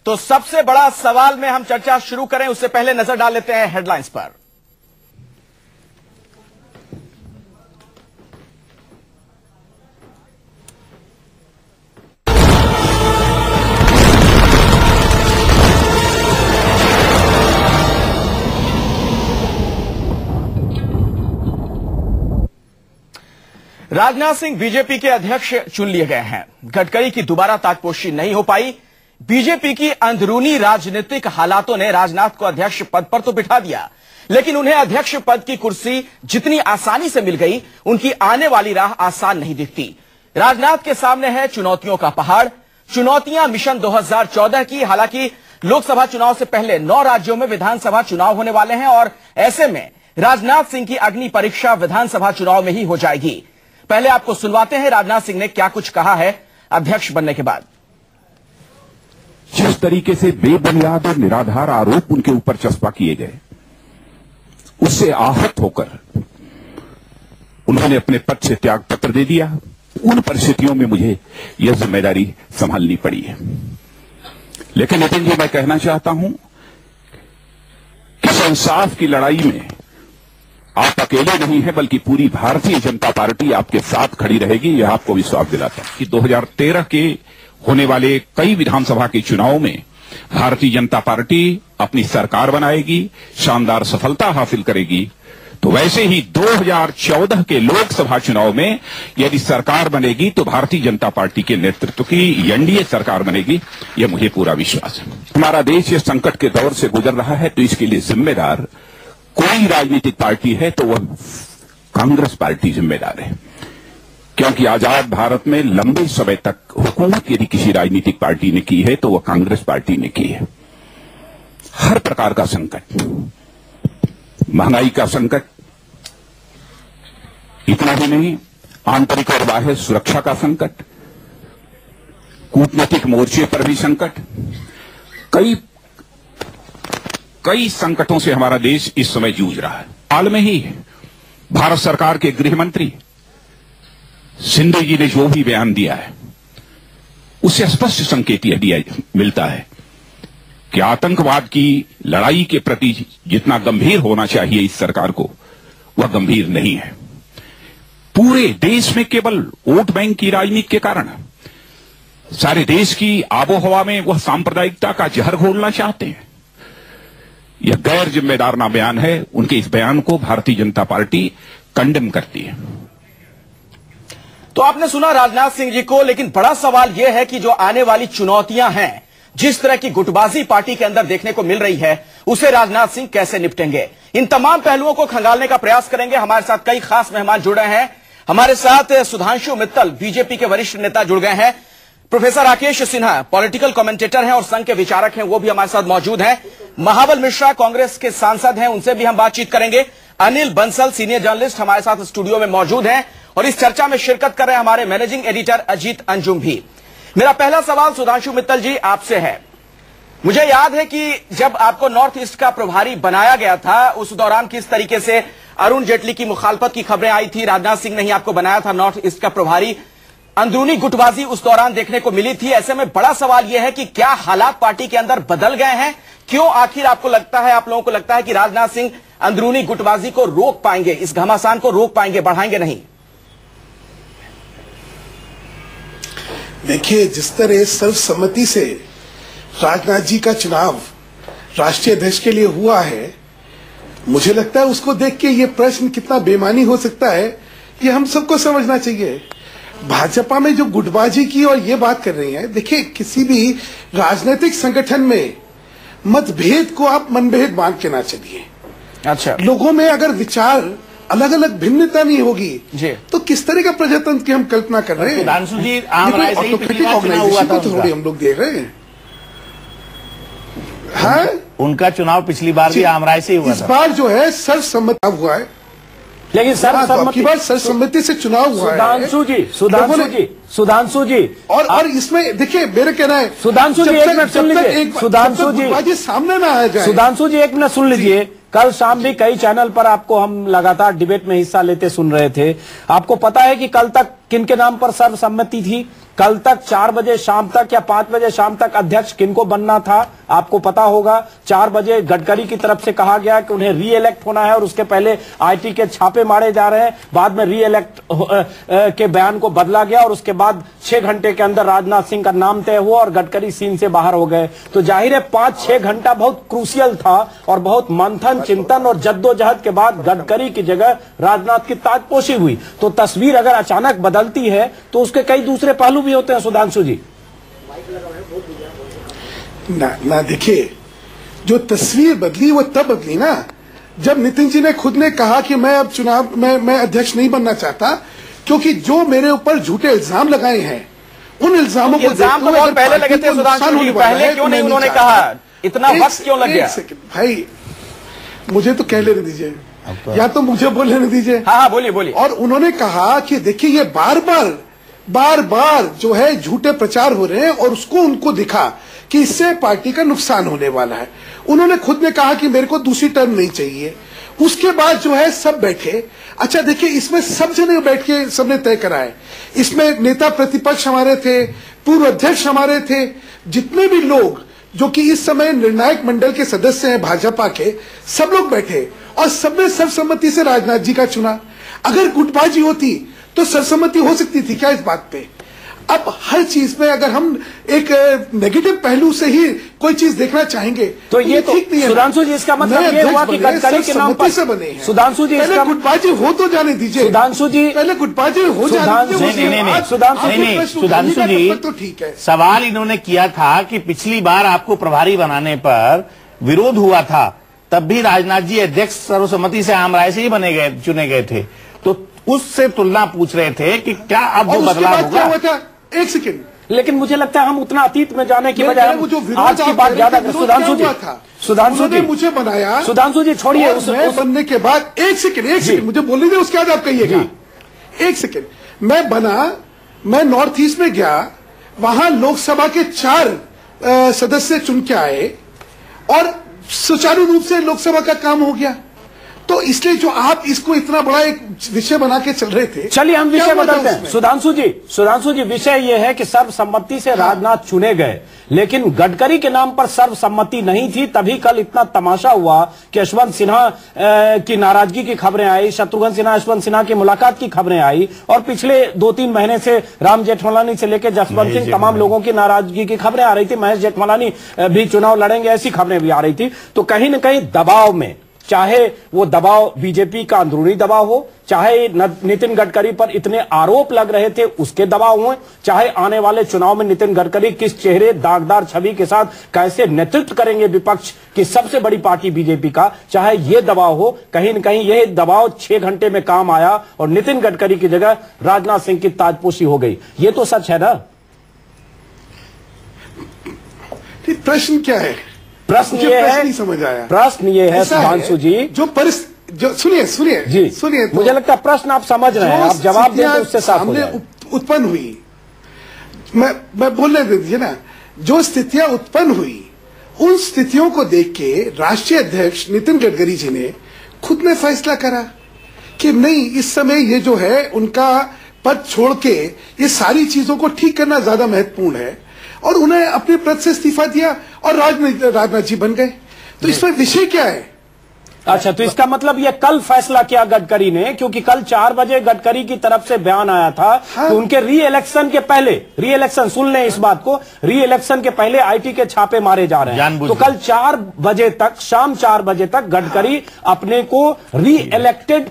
तो सबसे बड़ा सवाल में हम चर्चा शुरू करें उससे पहले नजर डाल लेते हैं हेडलाइंस पर। राजनाथ सिंह बीजेपी के अध्यक्ष चुन लिए गए हैं। गडकरी की दोबारा ताजपोशी नहीं हो पाई। बीजेपी की अंदरूनी राजनीतिक हालातों ने राजनाथ को अध्यक्ष पद पर तो बिठा दिया, लेकिन उन्हें अध्यक्ष पद की कुर्सी जितनी आसानी से मिल गई, उनकी आने वाली राह आसान नहीं दिखती। राजनाथ के सामने है चुनौतियों का पहाड़। चुनौतियां मिशन 2014 की। हालांकि लोकसभा चुनाव से पहले 9 राज्यों में विधानसभा चुनाव होने वाले हैं और ऐसे में राजनाथ सिंह की अग्नि परीक्षा विधानसभा चुनाव में ही हो जाएगी। पहले आपको सुनवाते हैं राजनाथ सिंह ने क्या कुछ कहा है अध्यक्ष बनने के बाद। जिस तरीके से बेबुनियाद और निराधार आरोप उनके ऊपर चस्पा किए गए, उससे आहत होकर उन्होंने अपने पद से त्याग पत्र दे दिया। उन परिस्थितियों में मुझे यह जिम्मेदारी संभालनी पड़ी है। लेकिन नितिन जी, मैं कहना चाहता हूं कि इंसाफ की लड़ाई में आप अकेले नहीं हैं, बल्कि पूरी भारतीय जनता पार्टी आपके साथ खड़ी रहेगी। यह आपको विश्वास दिलाता है कि 2013 के होने वाले कई विधानसभा के चुनाव में भारतीय जनता पार्टी अपनी सरकार बनाएगी, शानदार सफलता हासिल करेगी। तो वैसे ही 2014 के लोकसभा चुनाव में यदि सरकार बनेगी तो भारतीय जनता पार्टी के नेतृत्व की एनडीए सरकार बनेगी, यह मुझे पूरा विश्वास है। हमारा देश इस संकट के दौर से गुजर रहा है, तो इसके लिए जिम्मेदार कोई राजनीतिक पार्टी है तो वह कांग्रेस पार्टी जिम्मेदार है। क्योंकि आजाद भारत में लंबे समय तक हुकूमत यदि किसी राजनीतिक पार्टी ने की है तो वह कांग्रेस पार्टी ने की है। हर प्रकार का संकट, महंगाई का संकट, इतना ही नहीं, आंतरिक और बाह्य सुरक्षा का संकट, कूटनीतिक मोर्चे पर भी संकट, कई संकटों से हमारा देश इस समय जूझ रहा है। हाल में ही भारत सरकार के गृह मंत्री शिंदे जी ने जो भी बयान दिया है, उससे स्पष्ट संकेत यह दिया मिलता है कि आतंकवाद की लड़ाई के प्रति जितना गंभीर होना चाहिए इस सरकार को, वह गंभीर नहीं है। पूरे देश में केवल वोट बैंक की राजनीति के कारण सारे देश की आबोहवा में वह सांप्रदायिकता का जहर घोलना चाहते हैं। यह गैर जिम्मेदाराना बयान है। उनके इस बयान को भारतीय जनता पार्टी कंडेम करती है। तो आपने सुना राजनाथ सिंह जी को, लेकिन बड़ा सवाल यह है कि जो आने वाली चुनौतियां हैं, जिस तरह की गुटबाजी पार्टी के अंदर देखने को मिल रही है, उसे राजनाथ सिंह कैसे निपटेंगे? इन तमाम पहलुओं को खंगालने का प्रयास करेंगे। हमारे साथ कई खास मेहमान जुड़ रहे हैं। हमारे साथ सुधांशु मित्तल, बीजेपी के वरिष्ठ नेता, जुड़ गए हैं। Professor Rakesh Sinha political commentator हैं और संघ के विचारक हैं, वो भी हमारे साथ मौजूद हैं। महाबल मिश्रा कांग्रेस के सांसद हैं, उनसे भी हम बातचीत करेंगे। अनिल बंसल सीनियर जर्नलिस्ट हमारे साथ स्टूडियो में मौजूद हैं और इस चर्चा में शिरकत कर रहे हैं हमारे मैनेजिंग एडिटर अजीत अंजुम भी। मेरा पहला सवाल सुधांशु मित्तल जी आपसे है। मुझे याद है कि जब आपको नॉर्थ ईस्ट का प्रभारी बनाया गया था, उस दौरान किस तरीके से अरुण जेटली की मुखालफत की खबरें आई थी। राजनाथ सिंह ने ही आपको बनाया था नॉर्थ ईस्ट का प्रभारी। अंदरूनी गुटबाजी उस दौरान देखने को मिली थी। ऐसे में बड़ा सवाल यह है कि क्या हालात पार्टी के अंदर बदल गए हैं? क्यों आखिर आपको लगता है, आप लोगों को लगता है कि राजनाथ सिंह अंदरूनी गुटबाजी को रोक पाएंगे, इस घमासान को रोक पाएंगे, बढ़ाएंगे नहीं? देखिए, जिस तरह सर्वसम्मति से राजनाथ जी का चुनाव राष्ट्रीय अध्यक्ष के लिए हुआ है, मुझे लगता है उसको देख के ये प्रश्न कितना बेमानी हो सकता है, ये हम सबको समझना चाहिए। भाजपा में जो गुटबाजी की और ये बात कर रही है, देखिए, किसी भी राजनीतिक संगठन में मतभेद को आप मनभेद मान के ना चलिए। अच्छा, लोगों में अगर विचार अलग अलग भिन्नता नहीं होगी तो किस तरह का प्रजातंत्र की हम कल्पना कर रहे हैं? सुधांशु जी, आम राय से ही पिछली बार चुनाव हुआ था, थोड़ी हम लोग देख रहे हैं। हाँ, उनका चुनाव पिछली बार भी आम राय से ही हुआ था। इस बार जो है सर्वसम्मति हुआ है, लेकिन सर्वसम्मति से चुनाव हुआ है। सुधांशु जी और इसमें देखिए, मेरा कहना है, सुधांशु जी एक मिनट सुन लीजिए। सुधांशु जी सामने ना आ जाए। सुधांशु जी एक मिनट सुन लीजिए। कल शाम भी कई चैनल पर आपको हम लगातार डिबेट में हिस्सा लेते सुन रहे थे। आपको पता है कि कल तक किनके नाम पर सर्वसम्मति थी? कल तक 4 बजे शाम तक या 5 बजे शाम तक अध्यक्ष किनको बनना था आपको पता होगा। 4 बजे गडकरी की तरफ से कहा गया कि उन्हें री-इलेक्ट होना है और उसके पहले आईटी के छापे मारे जा रहे हैं। बाद में री-इलेक्ट के बयान को बदला गया और उसके बाद 6 घंटे के अंदर राजनाथ सिंह का नाम तय हुआ और गडकरी सीन से बाहर हो गए। तो जाहिर है 5-6 घंटा बहुत क्रूशियल था और बहुत मंथन, चिंतन और जद्दोजहद के बाद गडकरी की जगह राजनाथ की ताजपोशी हुई। तो तस्वीर अगर अचानक बदलती है तो उसके कई दूसरे पहलू भी होते हैं सुधांशु जी। ना देखिए, जो तस्वीर बदली वो तब बदली ना जब नितिन जी ने खुद ने कहा कि मैं अब चुनाव मैं अध्यक्ष नहीं बनना चाहता, क्योंकि जो मेरे ऊपर झूठे इल्जाम लगाए हैं उन इल्जामों को बहुत पहले लगे थे सुधांशु जी, पहले क्यों नहीं उन्होंने कहा? इतना वक्त क्यों लग गया? भाई मुझे तो कह लेने दीजिए या तो मुझे बोल लेने दीजिए। हाँ बोलिए बोलिए। और उन्होंने कहा कि देखिए ये बार बार जो है झूठे प्रचार हो रहे हैं और उसको उनको दिखा कि इससे पार्टी का नुकसान होने वाला है। उन्होंने खुद ने कहा कि मेरे को दूसरी टर्म नहीं चाहिए। उसके बाद जो है सब बैठे। अच्छा देखिए, इसमें सब जने बैठ के सबने तय करा है। इसमें नेता प्रतिपक्ष हमारे थे, पूर्व अध्यक्ष हमारे थे, जितने भी लोग जो कि इस समय निर्णायक मंडल के सदस्य हैं भाजपा के, सब लोग बैठे और सबने सर्वसम्मति से राजनाथ जी का चुना। अगर गुटबाजी होती तो सर्वसम्मति हो सकती थी क्या इस बात पे? अब हर चीज में अगर हम एक नेगेटिव पहलू से ही कोई चीज देखना चाहेंगे तो ये तो ठीक नहीं है। सुधांशु जी, इसका मतलब ये हुआ कि गडकरी के नाम पर से बने हैं। सुधांशु जी, पहले गुटबाजी हो तो जाने दीजिए। सुधांशु जी, पहले गुटबाजी हो जाने दीजिए। सुधांशु जी, तो ठीक है। सवाल इन्होंने किया था कि पिछली बार आपको प्रभारी बनाने पर विरोध हुआ था, तब भी राजनाथ जी अध्यक्ष सर्वसम्मति से आम राय से ही चुने गए थे। तो उससे तुलना पूछ रहे थे कि क्या अब जो बदलाव होगा? क्या हुआ था? एक सेकंड। लेकिन मुझे लगता है हम उतना अतीत में जाने की बजाय आज की बात ज्यादा कर। सुधांशु जी मुझे बनाया। सुधांशु जी छोड़िए, उस बनने के बाद एक सेकंड मुझे बोलने दे, उसके बाद आप कहिएगा। एक सेकंड, मैं बना, मैं नॉर्थ ईस्ट में गया, वहां लोकसभा के 4 सदस्य चुन के आए और सुचारू रूप से लोकसभा का काम हो गया। तो इसलिए जो आप इसको इतना बड़ा एक विषय बना के चल रहे थे, चलिए हम विषय बदलते हैं। सुधांशु जी विषय यह है कि सर्वसम्मति से राजनाथ चुने गए, लेकिन गडकरी के नाम पर सर्वसम्मति नहीं थी। तभी कल इतना तमाशा हुआ कि यशवंत सिन्हा की नाराजगी की खबरें आई, शत्रुघ्न सिन्हा यशवंत सिन्हा की मुलाकात की खबरें आई और पिछले 2-3 महीने से राम जेठमलानी से लेकर जसवंत सिंह तमाम लोगों की नाराजगी की खबरें आ रही थी। महेश जेठमलानी भी चुनाव लड़ेंगे ऐसी खबरें भी आ रही थी। तो कहीं न कहीं दबाव में, चाहे वो दबाव बीजेपी का अंदरूनी दबाव हो, चाहे नितिन गडकरी पर इतने आरोप लग रहे थे उसके दबाव हो, चाहे आने वाले चुनाव में नितिन गडकरी किस चेहरे दागदार छवि के साथ कैसे नेतृत्व करेंगे विपक्ष की सबसे बड़ी पार्टी बीजेपी का, चाहे ये दबाव हो, कहीं न कहीं यह दबाव 6 घंटे में काम आया और नितिन गडकरी की जगह राजनाथ सिंह की ताजपोशी हो गई। ये तो सच है ना? प्रश्न क्या है? प्रश्न ये है, नहीं समझ आया। प्रश्न ये है सुधांशु जी, जो सुनिए मुझे लगता है प्रश्न आप समझ रहे हैं, आप जवाब दें तो उससे साफ हो जाए। उत्पन्न हुई, मैं बोलने दीजिए ना, जो स्थितियां उत्पन्न हुई उन स्थितियों को देख के राष्ट्रीय अध्यक्ष नितिन गडकरी जी ने खुद ने फैसला करा कि नहीं, इस समय ये जो है उनका पद छोड़ के ये सारी चीजों को ठीक करना ज्यादा महत्वपूर्ण है और उन्हें अपने पद से इस्तीफा दिया और राजनाथ जी बन गए। तो इसमें विषय क्या है? अच्छा, तो इसका मतलब ये कल फैसला किया गडकरी ने, क्योंकि कल 4 बजे गडकरी की तरफ से बयान आया था कि उनके री-इलेक्शन के पहले, री-इलेक्शन सुन लें इस बात को, री-इलेक्शन के पहले आईटी के छापे मारे जा रहे हैं। तो कल 4 बजे तक, शाम 4 बजे तक गडकरी अपने को री-इलेक्टेड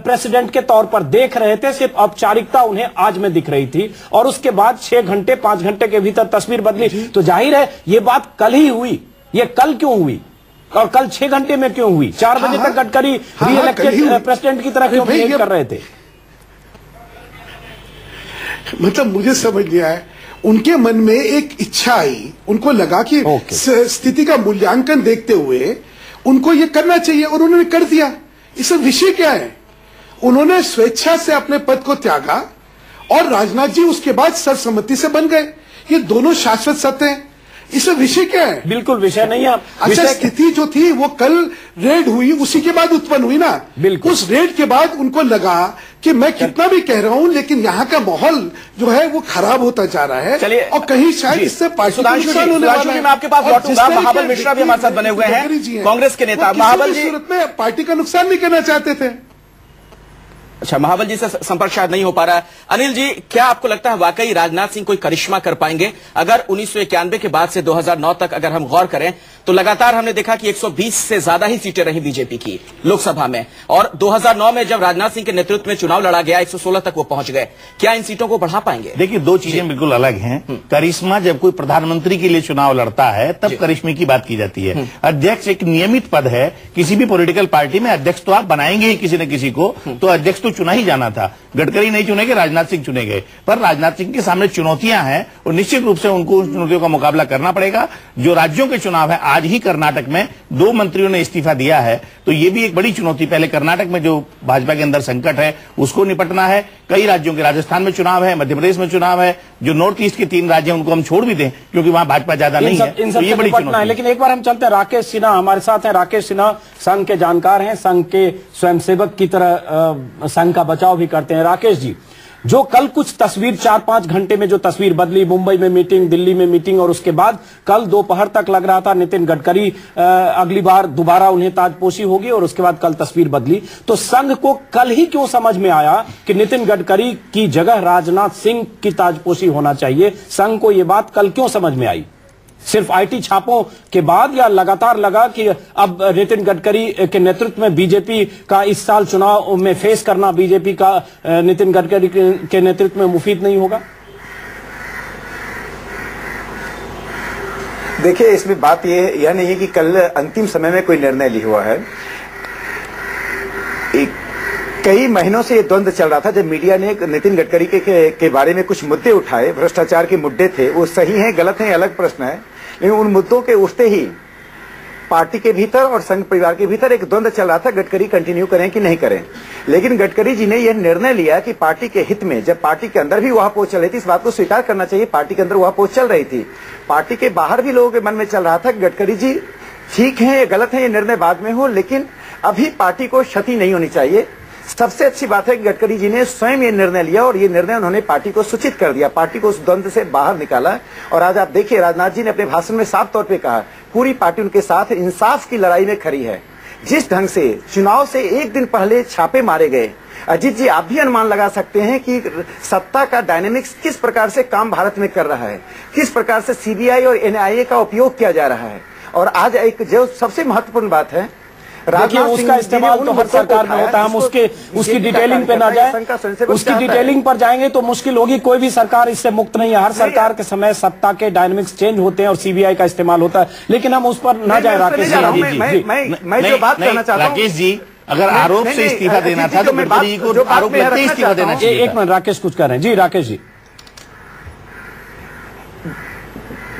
प्रेसिडेंट के तौर पर देख रहे थे। सिर्फ औपचारिकता उन्हें आज में दिख रही थी और उसके बाद 6 घंटे 5 घंटे के भीतर तस्वीर बदली। तो जाहिर है ये बात कल ही हुई। ये कल क्यों हुई और कल 6 घंटे में क्यों हुई? 4 बजे तक गडकरी री-इलेक्टेड प्रेसिडेंट की तरह क्यों बिहेव कर रहे थे? मतलब मुझे समझ नहीं आया। उनके मन में एक इच्छा आई, उनको लगा कि स्थिति का मूल्यांकन देखते हुए उनको ये करना चाहिए और उन्होंने कर दिया। इसका विषय क्या है? उन्होंने स्वेच्छा से अपने पद को त्यागा और राजनाथ जी उसके बाद सर्वसम्मति से बन गए। ये दोनों शाश्वत सत्य हैं। इसमें विषय क्या है? बिल्कुल विषय नहीं है। अच्छा, स्थिति जो थी वो कल रेड हुई, उसी के बाद उत्पन्न हुई ना। बिल्कुल। उस रेड के बाद उनको लगा कि मैं कितना भी कह रहा हूं लेकिन यहाँ का माहौल जो है वो खराब होता जा रहा है। चलिए, और कहीं शायद इससे पार्टी को नुकसान होने वाला है। मैं आपके पास लौटूंगा। महाबल मिश्रा भी हमारे साथ बने हुए हैं, कांग्रेस के नेता। महाबल जी, सूरत में पार्टी का नुकसान नहीं करना चाहते थे। अच्छा, महाबल जी से संपर्क शायद नहीं हो पा रहा है। अनिल जी, क्या आपको लगता है वाकई राजनाथ सिंह कोई करिश्मा कर पाएंगे? अगर 1991 के बाद से 2009 तक अगर हम गौर करें तो लगातार हमने देखा कि 120 से ज्यादा ही सीटें रही बीजेपी की लोकसभा में, और 2009 में जब राजनाथ सिंह के नेतृत्व में चुनाव लड़ा गया 116 तक वो पहुंच गए। क्या इन सीटों को बढ़ा पाएंगे? देखिए, दो चीजें बिल्कुल अलग हैं। करिश्मा जब कोई प्रधानमंत्री के लिए चुनाव लड़ता है तब करिश्मे की बात की जाती है। अध्यक्ष एक नियमित पद है। किसी भी पॉलिटिकल पार्टी में अध्यक्ष तो आप बनाएंगे ही किसी न किसी को, तो अध्यक्ष तो चुना ही जाना था। गडकरी नहीं चुने गए, राजनाथ सिंह चुने गए। पर राजनाथ सिंह के सामने चुनौतियां हैं और निश्चित रूप से उनको उन चुनौतियों का मुकाबला करना पड़ेगा। जो राज्यों के चुनाव है, आज ही कर्नाटक में 2 मंत्रियों ने इस्तीफा दिया है, तो ये भी एक बड़ी चुनौती। पहले कर्नाटक में जो भाजपा के अंदर संकट है उसको निपटना है। कई राज्यों के, राजस्थान में चुनाव है, मध्य प्रदेश में चुनाव है, जो नॉर्थ ईस्ट के 3 राज्य हैं उनको हम छोड़ भी दें क्योंकि वहां भाजपा ज्यादा नहीं है, तो ये बड़ी चुनौती है। लेकिन एक बार हम चलते हैं, राकेश सिन्हा हमारे साथ हैं। राकेश सिन्हा संघ के जानकार हैं, संघ के स्वयंसेवक की तरह संघ का बचाव भी करते हैं। राकेश जी, जो कल कुछ तस्वीर 4-5 घंटे में जो तस्वीर बदली, मुंबई में मीटिंग, दिल्ली में मीटिंग, और उसके बाद कल दोपहर तक लग रहा था नितिन गडकरी अगली बार दोबारा उन्हें ताजपोशी होगी, और उसके बाद कल तस्वीर बदली। तो संघ को कल ही क्यों समझ में आया कि नितिन गडकरी की जगह राजनाथ सिंह की ताजपोशी होना चाहिए? संघ को यह बात कल क्यों समझ में आई? सिर्फ आईटी छापों के बाद, या लगातार लगा कि अब नितिन गडकरी के नेतृत्व में बीजेपी का इस साल चुनाव में फेस करना बीजेपी का नितिन गडकरी के नेतृत्व में मुफीद नहीं होगा? देखिए, इसमें बात यह नहीं है कि कल अंतिम समय में कोई निर्णय लिया हुआ है। कई महीनों से ये द्वंद्व चल रहा था। जब मीडिया ने नितिन गडकरी के बारे में कुछ मुद्दे उठाए, भ्रष्टाचार के मुद्दे थे, वो सही हैं गलत हैं अलग प्रश्न है, लेकिन उन मुद्दों के उठते ही पार्टी के भीतर और संघ परिवार के भीतर एक द्वंद्व चल रहा था, गडकरी कंटिन्यू करें कि नहीं करें। लेकिन गडकरी जी ने यह निर्णय लिया कि पार्टी के हित में, जब पार्टी के अंदर भी वह पोच चल रही थी, इस बात को स्वीकार करना चाहिए, पार्टी के अंदर वह पोच चल रही थी, पार्टी के बाहर भी लोगों के मन में चल रहा था गडकरी जी ठीक है या गलत है, ये निर्णय बाद में हो, लेकिन अभी पार्टी को क्षति नहीं होनी चाहिए। सबसे अच्छी बात है कि गडकरी जी ने स्वयं ये निर्णय लिया और ये निर्णय उन्होंने पार्टी को सूचित कर दिया, पार्टी को उस द्वंद्व से बाहर निकाला। और आज आप देखिए, राजनाथ जी ने अपने भाषण में साफ तौर पे कहा, पूरी पार्टी उनके साथ इंसाफ की लड़ाई में खड़ी है। जिस ढंग से चुनाव से एक दिन पहले छापे मारे गए, अजीत जी आप भी अनुमान लगा सकते हैं कि सत्ता का डायनेमिक्स किस प्रकार से काम भारत में कर रहा है, किस प्रकार से सीबीआई और एनआईए का उपयोग किया जा रहा है। और आज एक जो सबसे महत्वपूर्ण बात है, देखिए उसका इस्तेमाल तो हर सरकार में होता है। हम उसकी डिटेलिंग पे ना जाए, उसकी डिटेलिंग पर जाएंगे तो मुश्किल होगी। कोई भी सरकार इससे मुक्त नहीं है। हर सरकार के समय सत्ता के डायनेमिक्स चेंज होते हैं और सीबीआई का इस्तेमाल होता है, लेकिन हम उस पर ना जाए। राकेश मैं जो बात कहना चाहता हूं, राकेश जी, अगर आरोप से इस्तीफा देना था तो गडकरी जी को आरोप लगते ही इस्तीफा देना चाहिए। एक मिनट, राकेश कुछ कर रहे हैं। जी राकेश जी,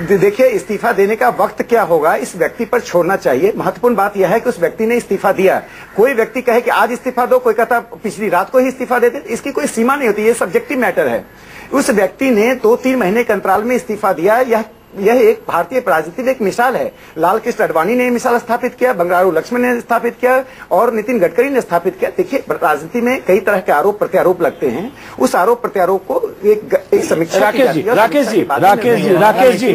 देखिए इस्तीफा देने का वक्त क्या होगा इस व्यक्ति पर छोड़ना चाहिए। महत्वपूर्ण बात यह है कि उस व्यक्ति ने इस्तीफा दिया। कोई व्यक्ति कहे कि आज इस्तीफा दो, कोई कहता पिछली रात को ही इस्तीफा दे दे, इसकी कोई सीमा नहीं होती, ये सब्जेक्टिव मैटर है। उस व्यक्ति ने 2-3 महीने के अंतराल में इस्तीफा दिया। यह एक भारतीय राजनीति में एक मिसाल है। लाल कृष्ण आडवाणी ने मिसाल स्थापित किया, बंगारू लक्ष्मण ने स्थापित किया और नितिन गडकरी ने स्थापित किया। देखिए राजनीति में कई तरह के आरोप प्रत्यारोप लगते हैं, उस आरोप प्रत्यारोप को एक समीक्षा राकेश जी,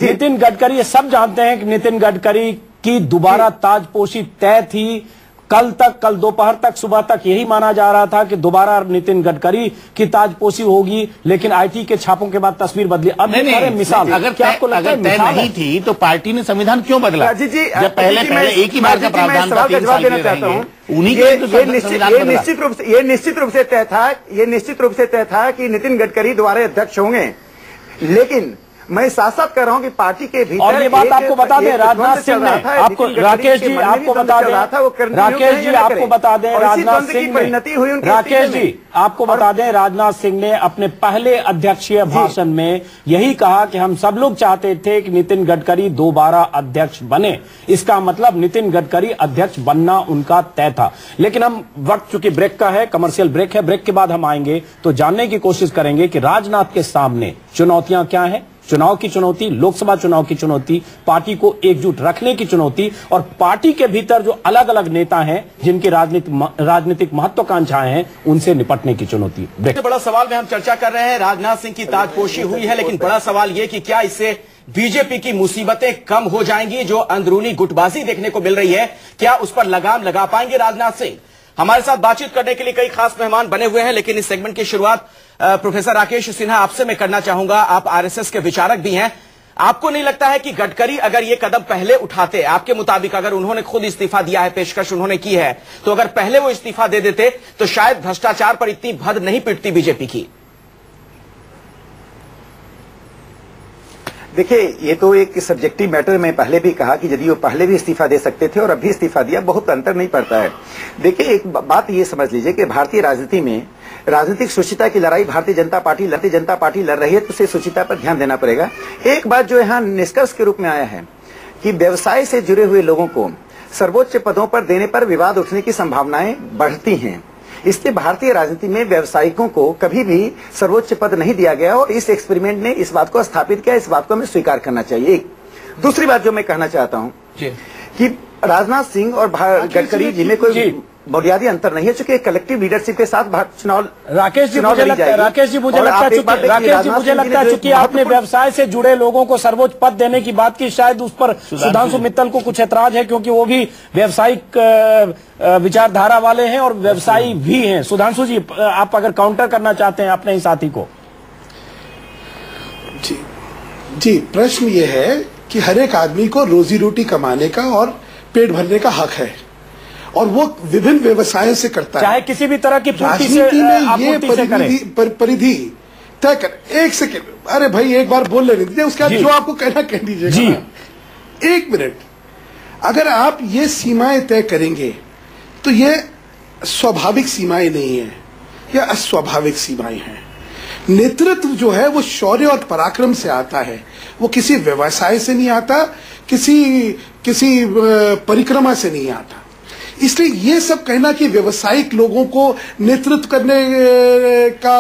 नितिन गडकरी, ये सब जानते हैं कि नितिन गडकरी की दोबारा ताजपोशी तय थी। कल दोपहर तक, सुबह तक यही माना जा रहा था कि दोबारा नितिन गडकरी की ताजपोशी होगी, लेकिन आईटी के छापों के बाद तस्वीर बदली। अब नहीं, मिसाल अगर तय नहीं थी तो पार्टी ने संविधान क्यों बदला? जब पहले एक ही बार का प्रावधान था, 3 साल के रहेंगे, उन्हीं के ये निश्चित रूप से तय था कि नितिन गडकरी दोबारा अध्यक्ष होंगे। लेकिन मैं साथ साथ कह रहा हूं कि पार्टी के भीतर, और ये बात आपको बता दें, राजनाथ सिंह ने आपको, राकेश जी आपको बता दें, राकेश जी आपको बता दें, राजनाथ सिंह ने अपने पहले अध्यक्षीय भाषण में यही कहा कि हम सब लोग चाहते थे कि नितिन गडकरी दोबारा अध्यक्ष बने। इसका मतलब नितिन गडकरी अध्यक्ष बनना उनका तय था। लेकिन हम वक्त चूंकि ब्रेक का है, कमर्शियल ब्रेक है, ब्रेक के बाद हम आएंगे तो जानने की कोशिश करेंगे कि राजनाथ के सामने चुनौतियां क्या है, चुनाव की चुनौती, लोकसभा चुनाव की चुनौती, पार्टी को एकजुट रखने की चुनौती और पार्टी के भीतर जो अलग अलग नेता हैं जिनकी राजनीतिक महत्वाकांक्षाएं हैं उनसे निपटने की चुनौती। बड़ा सवाल में हम चर्चा कर रहे हैं, राजनाथ सिंह की ताजपोशी हुई है, लेकिन बड़ा सवाल यह कि क्या इससे बीजेपी की मुसीबतें कम हो जाएंगी? जो अंदरूनी गुटबाजी देखने को मिल रही है, क्या उस पर लगाम लगा पाएंगे राजनाथ सिंह? हमारे साथ बातचीत करने के लिए कई खास मेहमान बने हुए हैं, लेकिन इस सेगमेंट की शुरुआत प्रोफेसर राकेश सिन्हा आपसे मैं करना चाहूंगा। आप आरएसएस के विचारक भी हैं। आपको नहीं लगता है कि गडकरी अगर ये कदम पहले उठाते, आपके मुताबिक अगर उन्होंने खुद इस्तीफा दिया है, पेशकश उन्होंने की है, तो अगर पहले वो इस्तीफा दे देते तो शायद भ्रष्टाचार पर इतनी भद नहीं पिटती बीजेपी की? देखिए, ये तो एक सब्जेक्टिव मैटर में पहले भी कहा कि यदि वो पहले भी इस्तीफा दे सकते थे और अब भी इस्तीफा दिया, बहुत अंतर नहीं पड़ता है। देखिए, एक बात ये समझ लीजिए कि भारतीय राजनीति में राजनीतिक शुचिता की लड़ाई भारतीय जनता पार्टी लड़ रही है, तो उसे शुचिता पर ध्यान देना पड़ेगा। एक बात जो यहाँ निष्कर्ष के रूप में आया है कि व्यवसाय से जुड़े हुए लोगों को सर्वोच्च पदों पर देने पर विवाद उठने की संभावनाएं बढ़ती हैं। इसलिए भारतीय राजनीति में व्यवसायिकों को कभी भी सर्वोच्च पद नहीं दिया गया और इस एक्सपेरिमेंट ने इस बात को स्थापित किया। इस बात को हमें स्वीकार करना चाहिए। एक दूसरी बात जो मैं कहना चाहता हूं कि राजनाथ सिंह और गडकरी जी में कोई बुनियादी अंतर नहीं है, चूंकि कलेक्टिव लीडरशिप के साथ चुनाव राकेश जी मुझे लगता है चूंकि आपने व्यवसाय से जुड़े लोगों को सर्वोच्च पद देने की बात की, शायद उस पर सुधांशु मित्तल को कुछ ऐतराज है, क्योंकि वो भी व्यावसायिक विचारधारा वाले हैं और व्यवसायी भी हैं। सुधांशु जी, आप अगर काउंटर करना चाहते हैं अपने ही साथी को। जी, प्रश्न ये है कि हर एक आदमी को रोजी रोटी कमाने का और पेट भरने का हक है और वो विभिन्न व्यवसायों से करता है, चाहे किसी भी तरह की राजनीति में ये परिधि तय कर। एक सेकेंड, अरे भाई एक बार बोल लेने दीजिए, उसके बाद जो आपको कहना कह दीजिएगा। एक मिनट, अगर आप ये सीमाएं तय करेंगे तो ये स्वाभाविक सीमाएं नहीं है, ये अस्वाभाविक सीमाएं हैं। नेतृत्व जो है वो शौर्य और पराक्रम से आता है, वो किसी व्यवसाय से नहीं आता, किसी परिक्रमा से नहीं आता। इसलिए ये सब कहना कि व्यवसायिक लोगों को नेतृत्व करने का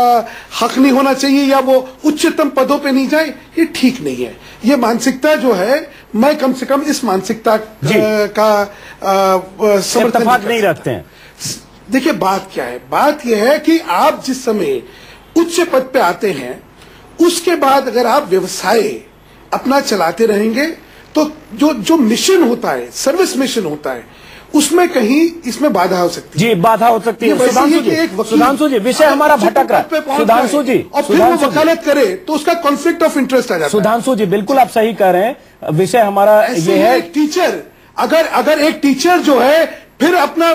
हक नहीं होना चाहिए या वो उच्चतम पदों पे नहीं जाए, ये ठीक नहीं है। ये मानसिकता जो है, मैं कम से कम इस मानसिकता का समर्थन नहीं रखते हैं। देखिए, बात क्या है? बात यह है कि आप जिस समय उच्च पद पे आते हैं, उसके बाद अगर आप व्यवसाय अपना चलाते रहेंगे तो जो मिशन होता है, सर्विस मिशन होता है, उसमें कहीं इसमें बाधा हो सकती है। जी, बाधा हो सकती है। सुधांशु जी, विषय हमारा भटक रहा है। सुधांशु जी, और फिर वो वकालत करे तो उसका कॉन्फ्लिक्ट ऑफ इंटरेस्ट आ जाता है। सुधांशु जी, बिल्कुल आप सही कह रहे हैं। विषय हमारा ये है, टीचर अगर एक टीचर जो है फिर अपना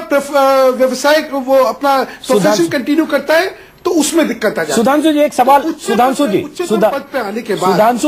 व्यवसाय वो अपना प्रोफेशन कंटिन्यू करता है तो उसमें दिक्कत आ जाती है। सुधांशु जी, एक सवाल। सुधांशु जी, पद पे आने के बाद